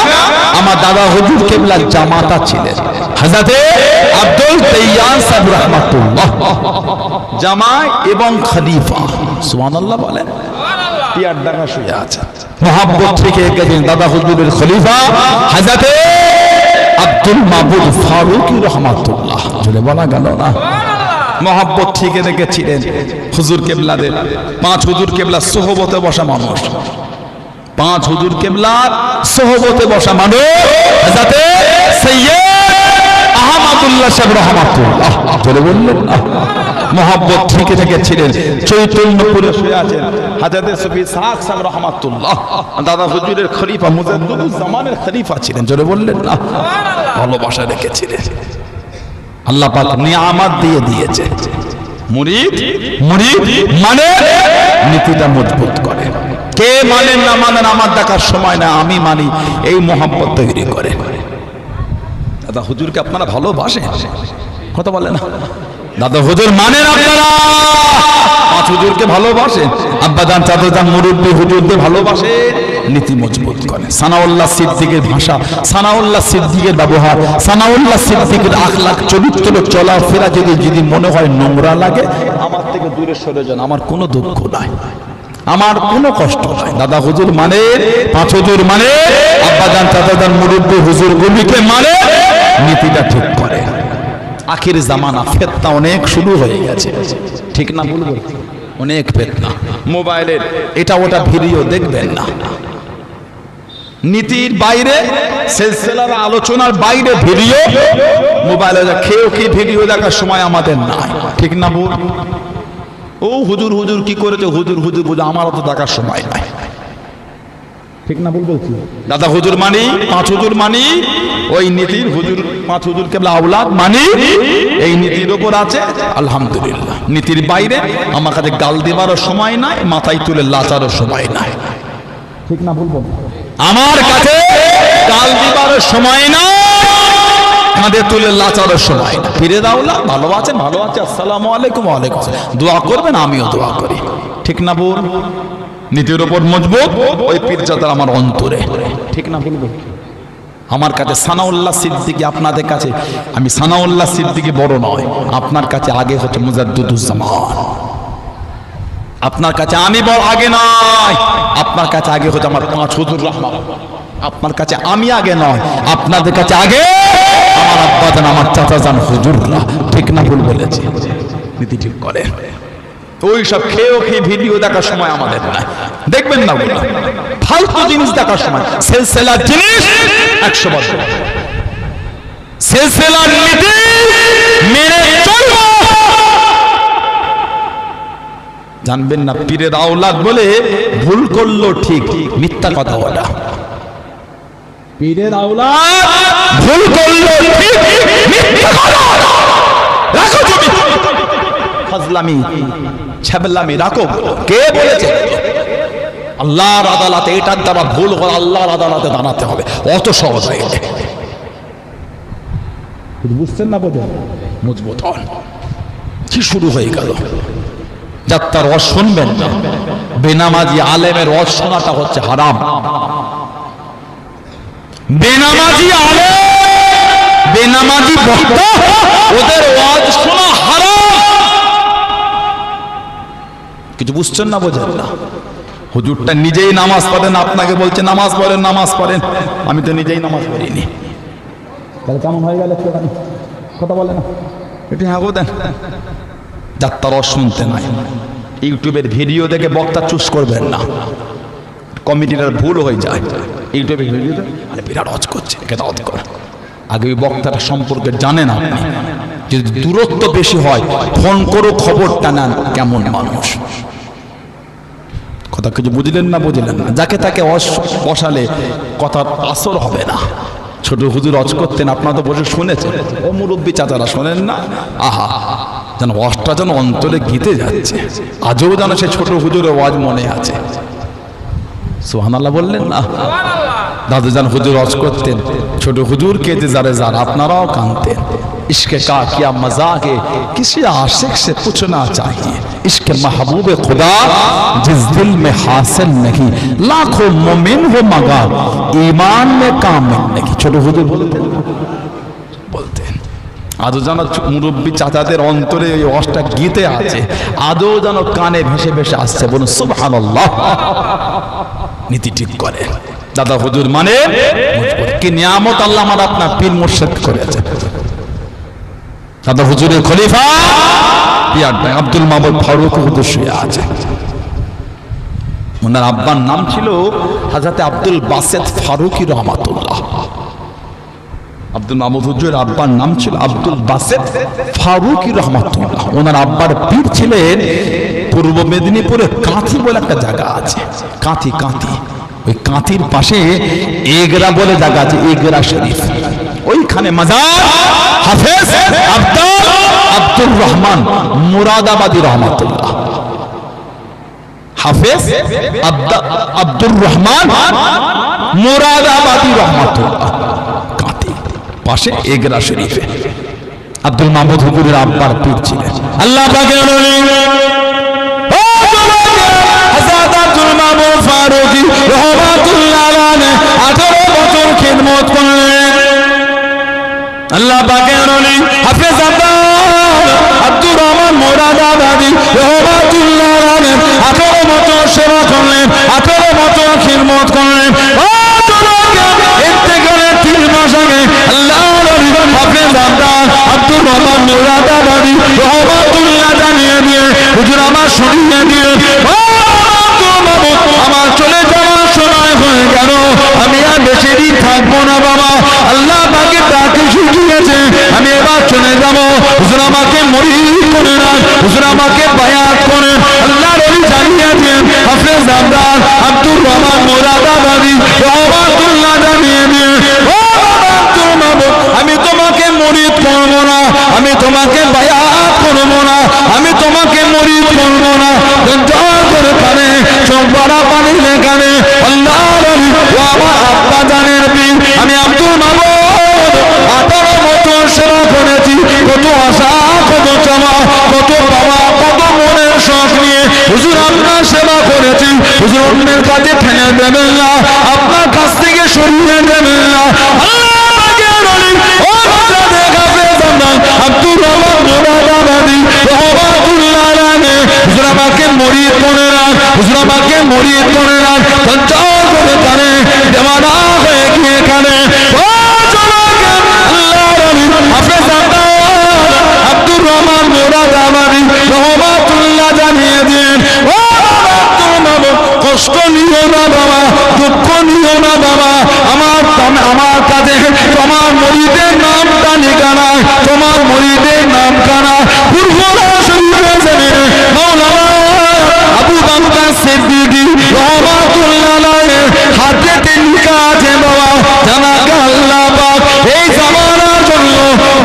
আমার দাদা হুজুর কেবলা জামাতা ছিলেন হযরতে আব্দুল তাইয়ান সাহেব রাহমাতুল্লাহ, জামাই এবং খলিফা। সুবহানাল্লাহ বলেন। পিয়ারডাঙ্গা শুয়ে আছে, মোহাব্বত থেকে গেছেন দাদা হুজুরের খলিফা হযরতে আব্দুল মাবুদ ফারুকী রাহমাতুল্লাহ। বলে বলা গেল না, মোহাব্বত ঠিক রেখেছিলেন হুজুর কেবলাদের। 5 হুজুর কেবলা সোহবতে বসা মানুষ, 5 হুজুর কেবলার সোহবতে বসা মানুষ হযরতে সৈয়দ আহমদুল্লাহ সাহেব রাহমাতুল্লাহ। বলে বললেন না, মোহাব্বত ঠিক রেখেছিলেন। চৈতন্যপুরে শুয়ে আছেন হযরতে সুফি সাদ সাহেব রাহমাতুল্লাহ, দাদা হুজুরের খলিফা মুজাদ্দিদুজ জামানের খলিফা ছিলেন। জোরে বললেন না, ভালোবাসা রেখেছিলেন। আল্লাহ পাক নিয়ামত দিয়ে দিয়েছে। মুরিদ মানে নীতিটা মজবুত করে। কে মানেন না মানেন আমার দেখার সময় না, আমি মানি, এই মোহাব্বত তৈরি করে। দাদা হুজুরকে আপনারা ভালোবাসেন, কথা বলে না? দাদা হুজুর মানেন আপনারা, 5 হুজুরকে ভালোবাসেন, আব্বাজান চাচাজান মুরব্বী হুজুরদের ভালোবাসেন, নীতি মজবুত করে। সানাউল্লাহ সিদ্দিকের ভাষা, সানাউল্লাহ সিদ্দিকের ব্যবহার, সানাউল্লাহ সিদ্দিকের আখলাক চরিত্র চলাফেরা যদি মনে হয় নোংরা লাগে, আমার থেকে দূরে সরে যান, আমার কোনো দুঃখ নাই, আমার কোনো কষ্ট নাই। দাদা হুজুর মানে, 5 হুজুর মানে, আব্বাজান চাচাজান মুরব্বী হুজুর গুলিকে মানে, নীতিটা ঠিক করে। আখির জামানা, ফিতনা অনেক শুরু হয়ে গেছে, ঠিক না বলবো? অনেক ফিতনা, মোবাইলের এটা ওটা ভিডিও দেখবেন না, নীতির বাইরে সিলসিলার আলোচনার বাইরে ভিডিও মোবাইলে খেয়েও কি ভিডিও দেখার সময় আমাদের নাই, ঠিক না বল? ও হুজুর হুজুর কি করেছে, হুজুর হুজুর বুঝে, আমারও তো দেখার সময় নাই, ঠিক না বলবো? দাদা হুজুর মানি, 5 হুজুর মানি, ওই নীতির হুজুর 5 হুজুর কেবলা আওলাদ মানি, এই নীতির উপর আছে আলহামদুলিল্লাহ। নীতির বাইরে আমার কাছে গাল দেওয়ারও সময় নাই, মাথায় তুলে লাচারও সময় নাই, ঠিক না বলবো? আমার কাছে গাল দিবারও সময় নাই, কাঁধে তুলে লাচারও সময় না। ফিরে দাওলা ভালো আছেন? ভালো আছে, আসসালামু আলাইকুম। ওয়ালাইকুম আসসালাম। দোয়া করবেন, আমিও দোয়া করি, ঠিক না বল? নীতির উপর মজবুত, ওই পীরজাদার আমার অন্তরে, ঠিক না বলবো? আমার কাছে সানাউল্লাহ সিদ্দিকী, আপনাদের কাছে আমি সানাউল্লাহ সিদ্দিকী বড় নয়, আপনার কাছে আগে হচ্ছে মুজাদ্দিদুজ জামান। আপনার কাছে আমি বড় আগে নয়, আপনার কাছে আগে হচ্ছে আমার 5 হুজুর রাহমাতুল্লাহ। আপনার কাছে আমি আগে নয়, আপনাদের কাছে আগে আমার আব্বাজান, আমার চাচাজান হুজুররা, ঠিক না ভুল বলেছি? নীতি ঠিক করে। ওই সব খেয়েও খেয়ে ভিডিও দেখার সময় আমাদের নাই, দেখবেন না ওগুলো ফালতু জিনিস দেখার সময়। সিলসিলার জিনিস 100 বছর, সিলসিলার নীতি মেনে চলবো, জানবেন না? পীরের আওলাদ বলে ভুল করলো ঠিক, মিথ্যা কথা ওটা। পীরের আওলাদ ভুল করলো ঠিক, মিথ্যা কথা। রাখো তুমি ফাজলামি ছাবলামি, রাখো। কে বলেছে? আল্লাহর আদালতে এটার দ্বারা ভুল করে আল্লাহর আদালতে দাঁড়াতে হবে, অত সহজ হয়ে গেছে। বুঝছেন না? বোঝেন? মজবুত হন। কি শুরু হয়ে গেল? যাত্রার রস শুনবেন না, বেনামাজি আলেমের রস শোনাটা হচ্ছে হারাম। বেনামাজি আলেম, বেনামাজি বক্তা, ওদের ওয়াজ শোনা হারাম। কিছু বুঝছেন না? বোঝেন না? হুজুরটা নিজেই নামাজ পড়েন, আপনাকে বলছে নামাজ পড়েন, নামাজ পড়েন। আমি তো নিজেই নামাজ পড়িনি, তাহলে কেমন হয়ে গেল? কথা বলে না, একটু হ্যাঁ গো দেন। যাত্রা রস শুনতে নাই, ইউটিউবের ভিডিও দেখে বক্তা চুজ করবেন না, কমিটিটার ভুল হয়ে যায়। ইউটিউবের ভিডিওতে আরে বিরাট রজ করছে, একে দাওয়াত কর। আগে ওই বক্তাটা সম্পর্কে জানেন আপনি, যদি দূরত্ব বেশি হয় ফোন করো, খবরটা নেন কেমন মানুষ। কথা কিছু বুঝলেন না? বুঝলেন না? যাকে তাকে বসালে কথার আসর হবে না। ছোট হুজুর রজ করতেন, আপনারা তো বসে শুনেছেন, ও মুরব্বী চাচারা শোনেন না? আহা, যেন ওয়াজটা যেন অন্তরে গীতে যাচ্ছে, আজও যেন সে ছোট হুজুরের ওয়াজ মনে আছে। সুবহানাল্লাহ বললেন না? दादूजान हुजूर रज करतें छोटो हुजूर के जारे जार आपनाराओ कानतें इश्क का क्या मजाक है किसी आशिक से पूछना चाहिए इश्क महबूब खुदा जिस दिल में हासिल नहीं लाखों मोमिन हो मगर ईमान में कामिल नहीं छोटो हुजूर बोलते आदो जानो मुरब्बी चाचाদের অন্তরে এই ওয়াজটা গীতে আছে আদো জানো কানে ভেসে ভেসে আসছে বলুন সুবহানাল্লাহ নীতি ঠিক করে দাদা হুজুর মানে কি নিয়ামত আল্লাহ আমার আপনার পীর মুর্শিদ করেছে দাদা হুজুরের খলিফা পিয়ার ভাই আব্দুল মামুন ফারুক হুজুর শুয়ে আছে ওনার আব্বার নাম ছিল হযরত আব্দুল বাসেত ফারুকি রহমাতুল্লাহ আব্দুল মামুদ হুজুরের আব্বার নাম ছিল আব্দুল বাসেত ফারুকি রহমাতুল্লাহ ওনার আব্বার পীর ছিলেন পূর্ব মেদিনীপুরে কাঁথি বলে একটা জায়গা আছে কাঁথি কাঁথি ওই কাঁথির পাশে এগরা বলে জায়গা আছে এগরা শরীফ ওইখানে মাজার হাফেজ আব্দুর রহমান মুরাদাবাদী রহমাতুল্লাহ হাফেজ আব্দুর রহমান মুরাদাবাদী রহমাতুল্লাহ কাঁথি পাশে এগরা শরীফে আব্দুল মাহমুদ হুজুরের আব্বার পীর ছিলেন আল্লাহ পাকের ওলি হযরত আব্দুল মাহমুদ ফারুকি রহমাতুল্লাহ আলাইহি 18 বছর খিদমত করলেন আল্লাহ পাকের ওলি হাফেজ আব্দুর রহমান মুরাদাবাদী রহমাতুল্লাহ আলাইহি 18 বছর সেবা করলেন 18 বছর খিদমত করলেন ইন্তেকালের 3 মাস আগে আল্লাহ নবী হাফেজ আব্দুর রহমান মুরাদাবাদী রহমাতুল্লাহ জানিয়ে দিয়ে হুজুর আমার শুনিয়ে দিয়ে আমার চলে যাওয়ার সময় হয়ে গেল আমি আর বেশি দিন থাকবো না বাবা আল্লাহ পাকের ডাকে শুনিয়েছে আমি এবার চলে যাব হুজুর আমাকে মুরিদ করে না হুজুর আমাকে বায়াত করে আল্লাহ নবী জানিয়ে দিয়ে হাফেজ আব্দুর রহমান মুরাদাবাদী রহমাতুল্লাহ জানিয়ে দিয়ে আমি তোমাকে মুরিদ করবো না আমি তোমাকে বায়াত করবো না আমি তোমাকে মুরিদ করবো না জয় করে কানে চোখ বড়া পানি লেখানে আল্লাহ নবী ও আমার আব্বা জানের পীর আমি আব্দুল মামুদ 18 বছর সেবা করেছি কত আশা কত চাওয়া কত বাবা কত মনের শখ নিয়ে হুজুর আপনার সেবা করেছি হুজুর অন্যের কাছে ঠেলে দেবেন না আপনার কাছ থেকে সরিয়ে দেবেন না আব্দুর রহমান মুরাদাবাদী রহমাতুল্লাহ আলাইহি হুজুর আমাকে মুরিদ করে না হুজুর আমাকে মুরিদ করে না সঞ্চয় করে কানে দেওয়ানা হয়ে গিয়ে কানে ও জনকে আল্লাহ নবী হাফেজ আব্দুর রহমান মুরাদাবাদী রহমাতুল্লাহ জানিয়ে দেন ও আব্দুল মামুদ কষ্ট নিও না বাবা দুঃখ নিও না বাবা আমার কাছে তোমার মুরিদের নামটা লিখানা তোমার মুরিদের নাম কানা পূর্বরা শরীফে জেনে মাওলানা আবু বকর সিদ্দিকী রহমাতুল্লাহ আলাইহি হাতে লেখা আছে বাবা জানাকা আল্লাহ পাক এই জামানার জন্য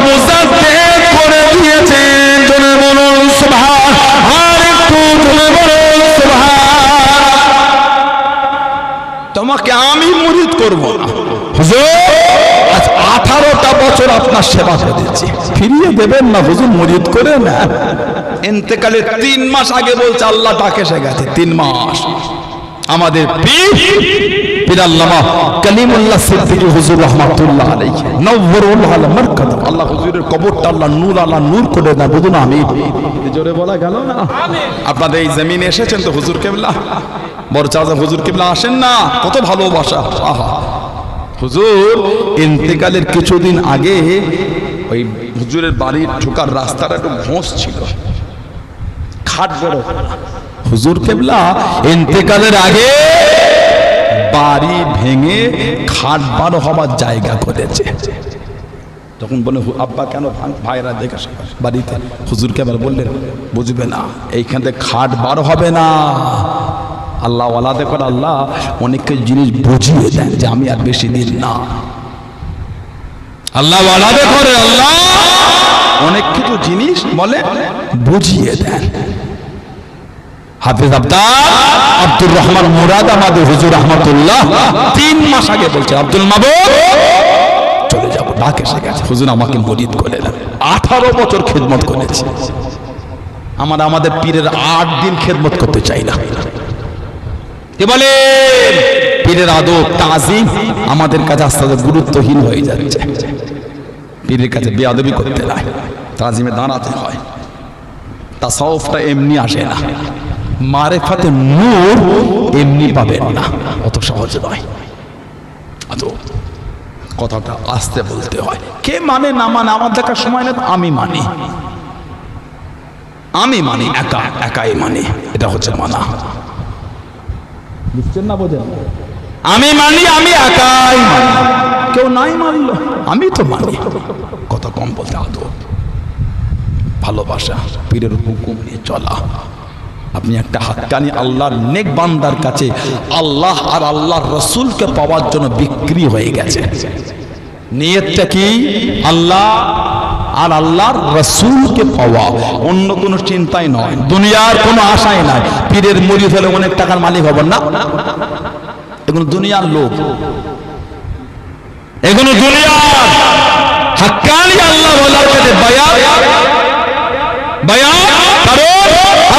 মুসাদ্দেক করে দিয়েছেন জনে বলুন সুবহান আর একটু জনে বলুন সুবহান তোমাকে আমি মুরিদ করব না হুজুর আজ 18টা বছর আপনার সেবা করেছি ফিরিয়ে দেবেন না হুজুর মুরিদ করে না ইন্তেকালের 3 মাস আগে বলছে আল্লাহ ডাকে এসে গেছে 3 মাস আমাদের পীর আল্লামা কালিমুল্লাহ সিদ্দিকী হুজুর রাহমাতুল্লাহ আলাইহি নওয়ারুল আলা মারকাদ আল্লাহ হুজুরের কবরটা আল্লাহ নূর আলা নূর করে না বলুন আমিন জোরে বলা গেল না আমিন আপনাদের এই জমিনে এসেছেন তো হুজুর কিবলা বড় চাচা হুজুর কিবলা আসেন না কত ভালোবাসা আহা হুজুর ইন্তেকালের কিছুদিন আগে ওই হুজুরের বাড়ির ঢোকার রাস্তাটা একটু ঘোষ ছিল খাট বড় হুজুর কিবলা ইন্তেকালের আগে বাড়ি ভেঙে খাট বার হবার জায়গা করেছে তখন বলে আব্বা কেন ভাইরা দেখে বাড়িতে হুজুর কেবল বললেন বুঝবে না এইখান থেকে খাট বার হবে না আল্লাহ ওয়ালাদে করে আল্লাহ অনেককে জিনিস বুঝিয়ে দেন যে আমি আর বেশি দিন না আল্লাহ ওয়ালাদে করে আল্লাহ অনেক কিছু জিনিস বলে বুঝিয়ে দেন হাফেজ আব্দুর রহমান মুরাদ আমাদের হুজুর রহমাতুল্লাহ 3 মাস আগে বলছে আব্দুল মাবুদ চলে যাব, ডাক এসে গেছে, হুজুর আমাকে মুরিদ করে দেন। 18 বছর খেদমত করেছি। আমাদের পীরের 8 দিন খেদমত করতে চাই না। কি বলে পীরের আদব তাজিম আমাদের কাছে আস্তে আস্তে গুরুত্বহীন হয়ে যাচ্ছে। পীরের কাছে বেয়াদবি করতে নাই, তাজিমে দাঁড়াতে হয়। তাসাউফটা এমনি আসে না, মারেফাতে নূর এমনি পাবেন না, অত সহজ নয়। কথাটা আস্তে বলতে হয়। কে মানে না মানে আমার দেখার সময় না, আমি মানি, একাই মানি। এটা হচ্ছে মানা, বুঝছেন না? বোঝেন? আমি মানি, আমি একাই মানি, কেউ নাই মানলো, আমি তো মানি। কত কম বলতে আদব, ভালোবাসা, পীরের হুকুম নিয়ে চলা। আপনি একটা হাক্কানি আল্লাহর নেক বান্দার কাছে আল্লাহ আর আল্লাহর রসুলকে পাওয়ার জন্য বিক্রি হয়ে গেছে। নিয়তটা কি? আল্লাহ আর আল্লাহর রসুলকে পাওয়া, অন্য কোনো চিন্তাই নয়, দুনিয়ার কোনো আশাই নাই। পীরের মুরিদ হলে অনেক টাকার মালিক হবেন না, এগুলো দুনিয়ার লোক, এগুলো দুনিয়ার। হাক্কানি আল্লাহ ওয়ালার কাছে বায়াত কারণ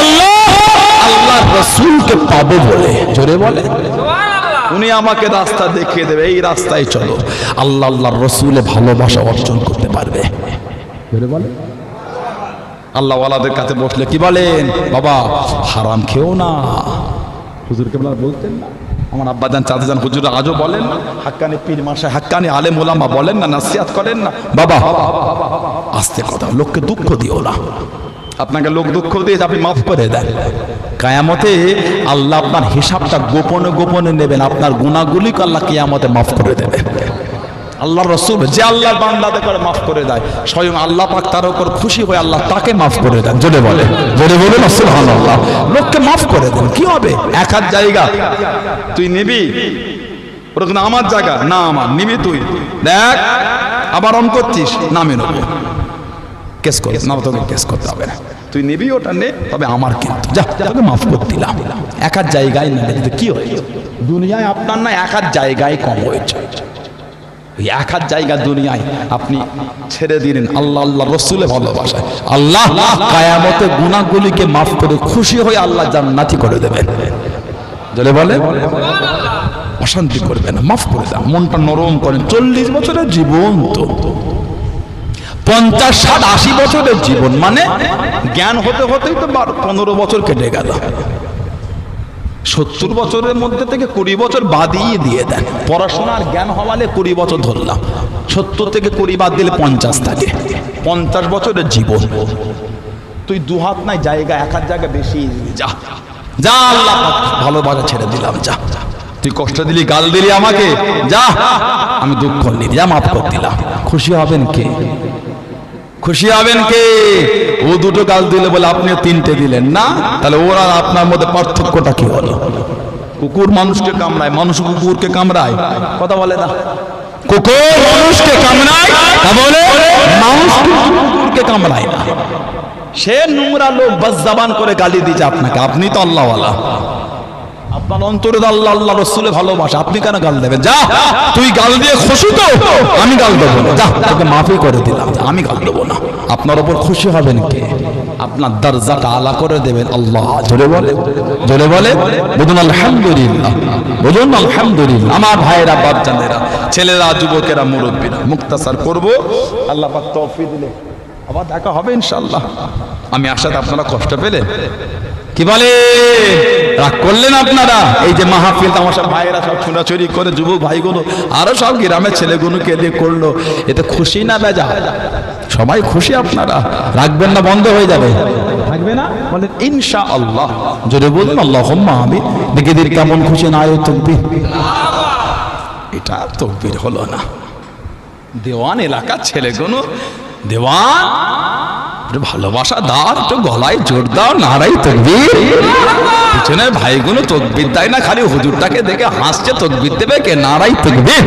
আল্লাহর রসুলকে পাবো বলে। জোরে বলে, উনি আমাকে রাস্তা দেখিয়ে দেবে, এই রাস্তায় চলো। আল্লাহর রসুলে ভালোবাসা অর্জন করতে পারবে। জোরে বলে, আল্লাহ ওয়ালাদের কাছে বসলে কি বলেন? বাবা হারাম খেও না। হুজুরকে বলতেন না, আমার আব্বাজান চাচাজান হুজুর আজও বলেন না, হাক্কানি পীর মাসে হাক্কানি আলেম ওলামা বলেন না, নাসিহাত করেন না। বাবা আস্তে কথা, লোককে দুঃখ দিও না। আপনাকে লোক দুঃখ দিয়েছে, আপনি মাফ করে দেন। কিয়ামতে আল্লাহ আপনার হিসাবটা গোপনে গোপনে নেবেন, আপনার গুনাহগুলিকে আল্লাহ কিয়ামতে মাফ করে দেবেন। আল্লাহর রাসূল যে আল্লাহর বান্দাকে করে মাফ করে দেয়, স্বয়ং আল্লাহ পাক তার উপর খুশি হয়ে আল্লাহ তাকে মাফ করে দেন। জোরে বলে, জোরে বলুন সুবহানাল্লাহ। লোককে মাফ করে দেন, কি হবে? এক হাত জায়গা তুই নিবি, ওটা কিন্তু আমার জায়গা না, আমার নিবি তুই, দেখ আবার অন করছিস, নামে নেবো, কেস করে না, তোকে কেস করতে হবে না, তুই নিবি ওটা নে, তবে আমার কিন্তু যা, তোকে মাফ করে দিলাম। এক হাত জায়গায় না, কি হয়েছে? দুনিয়ায় আপনার না এক হাত জায়গায় কম হয়েছে, এক হাত জায়গা দুনিয়ায় আপনি ছেড়ে দিলেন আল্লাহ আল্লাহ রসুলের ভালোবাসায়। আল্লাহ কিয়ামতে গুনাহগুলিকে মাফ করে খুশি হয়ে আল্লাহ জান্নাতি করে দেবেন। জলে বলে, অশান্তি করবে না, মাফ করে দাও, মনটা নরম করেন। 40 বছরের জীবন তো 50, 60, 80 বছরের জীবন, মানে জ্ঞান হতে হতেই তো 15 বছর কেটে গেল। 70 বছরের মধ্যে থেকে 20 বছর বাদিয়ে দিয়ে দেন। পড়াশোনার জ্ঞান হওয়ালে 20 বছর ধরলাম, 70 থেকে 20 বাদ দিলে 50 থাকে। 50 বছরের জীবন, তুই দু হাত নাই জায়গা, এক হাত জায়গা বেশি, যা যা, আল্লাহ ভালোবাসা ছেড়ে দিলাম, যা। তুই কষ্ট দিলি, গাল দিলি আমাকে, যা, আমি দুঃখ নিই, যা, মাফ করে দিলাম। খুশি হবেন কে? খুশি হবেন কে? ও দুটো গাল দিলে বলে আপনিও 3টে দিলেন না, তাহলে ওরা আপনার মধ্যে পার্থক্যটা কি হলো? কুকুর মানুষকে কামড়ায়, মানুষ কুকুরকে কামড়ায়, কথা বলে না। কুকুর মানুষকে কামড়ায়, তা বলে মানুষ কুকুরকে কামড়ায় না। সে নোংরা লোক বাস জবান করে গালি দিচ্ছে আপনাকে, আপনি তো আল্লাহওয়ালা, আপনার অন্তরে আল্লাহ আল্লাহ রসুলে ভালোবাসা, আপনি কেন গাল দেবেন? যা, তুই গাল দিয়ে খুশি তো, আমি গাল দেবো না, যা, তোকে মাফি করে দিলাম, আমি গাল দেবো না। আপনার উপর খুশি হবেন কে? আপনার দরজাটা আলা করে দেবেন আল্লাহ। জোরে বলে, জোরে বলে, বলুন আলহামদুলিল্লাহ, বলুন আলহামদুলিল্লাহ। আমার ভাইয়েরা, বাপজানেরা, ছেলেরা, যুবকেরা, মুরব্বীরা, মুক্তাসার করব, আল্লাহ পাক তৌফিক দিলে আবার দেখা হবে ইনশাআল্লাহ। আমি আশাতে আপনারা কষ্ট পেলেন, কি বলে রাগ করলেন আপনারা? এই যে মাহফিল তামাশা ভাইয়েরা সব ছোড়াছড়ি করে, যুবক ভাইগুলো আরো সব গ্রামের ছেলেগুলোকে দিয়ে করলো, এতে খুশি না বেজা? সবাই খুশি, আপনারা রাখবেন না, বন্ধ হয়ে যাবে, থাকবে না? বলেন ইনশাআল্লাহ। জোরে বলুন আল্লাহুম্মা আমিন। দেখে দিন কেমন খুশি না আয় তাকবীর। এটা তাকবীর হলো না, দেওয়ান এলাকার ছেলেগুলো, দেওয়ান ভালোবাসা দাও, একটু গলায় জোর দাও, নারাই তাকবীর। পিছনে ভাইগুলো তাকবীর দেয় না, খালি হুজুরটাকে দেখে হাসছে, তাকবীর দেবে কে? নারাই তাকবীর।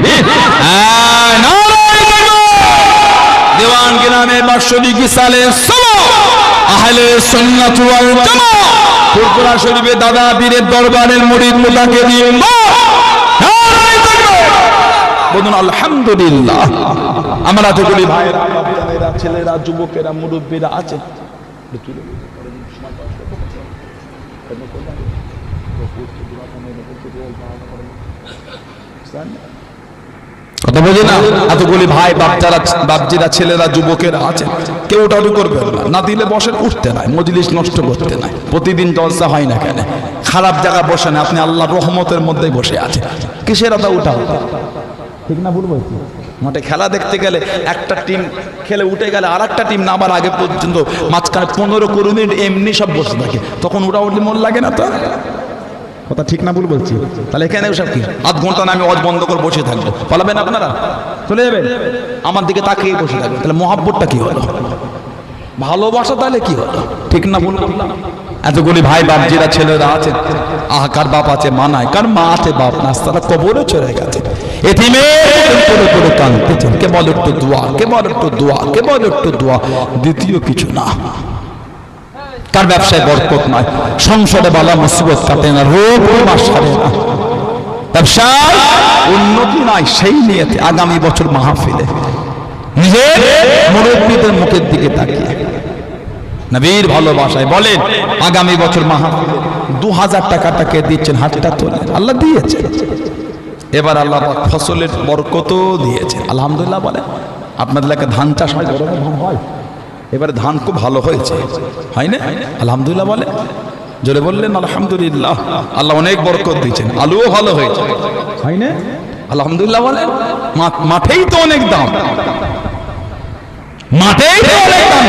দেওয়ান গ্রামে বাৎসরিক সালে আহলে সুন্নাত ওয়াল জামাত ফুরফুরা শরীফে দাদা পীরের দরবারের মুরিদ মুতাকিদিন বলুন আলহামদুলিল্লাহ। আমরা তো বলি ভাইরা, বাবারা, ছেলেরা, যুবকেরা, মুরব্বীরা আছে। কথা বোঝে না? এতগুলি ভাই বাপজিরা, ছেলেরা, যুবকেরা আছে, কেউ ওটাও করবে না দিলে বসেন, উঠতে নাই, মজলিস নষ্ট করতে নাই। প্রতিদিন জলসা হয় না কেন? খারাপ জায়গা বসে না, আপনি আল্লাহ রহমতের মধ্যেই বসে আছে, কিসের ওটা উঠাও? ঠিক না ভুল বলছি? মাঠে খেলা দেখতে গেলে একটা টিম খেলে উঠে গেলে আর একটা টিম নামার আগে পর্যন্ত মাঝখানে 15-20 মিনিট এমনি সব বসে থাকে, তখন ওটা উঠলে মন লাগে না? তো কথা ঠিক না ভুল বলছি? তাহলে এখানে সব কি আধ ঘন্টা না আমি অজ বন্ধ করে বসে থাকবো, পালাবেন আপনারা? চলে যাবেন, আমার দিকে তাকিয়ে বসে থাকবেন, তাহলে মহাব্বতটা কি হলো? ভালোবাসা তাহলে কি হলো? ঠিক না ভুল বললাম? এতগুলি ভাই বাপজিরা, ছেলেরা আছে, কার বাপ আছে মা নাই, কার মা আছে বাপ না, তারা কবরে চলে গেছে, এতিমের করে করে কাঁদতেছেন। কেবল একটু দোয়া, কেবল একটু দোয়া, কেবল একটু দোয়া, দ্বিতীয় কিছু না। কার ব্যবসায় বরকত নাই, সংসারে বালা মুসিবত কাটে না, রোগ মাস সারে না, ব্যবসায় উন্নতি নাই, সেই নিয়ে আগামী বছর মাহফিলে নিজের মুরব্বীদের মুখের দিকে তাকিয়ে নবীর ভালোবাসায় বলেন, আগামী বছর মাহফিলে 2000 টাকাটাকে দিচ্ছেন, হাতটা তোলেন, আল্লাহ দিয়েছে। এবার আল্লাহ পাক ফসলের বরকতও দিয়েছে, আলহামদুলিল্লাহ বলে। আপনাদের এলাকায় ধান চাষ হয়, গরমে ধান হয়, এবারে ধান খুব ভালো হয়েছে, হয় না? আলহামদুলিল্লাহ বলে, জোরে বললেন আলহামদুলিল্লাহ। আল্লাহ অনেক বরকত দিয়েছেন, আলুও ভালো হয়েছে, হয় না? আলহামদুলিল্লাহ বলেন। মাঠেই তো অনেক দাম, মাঠেই তো অনেক দাম।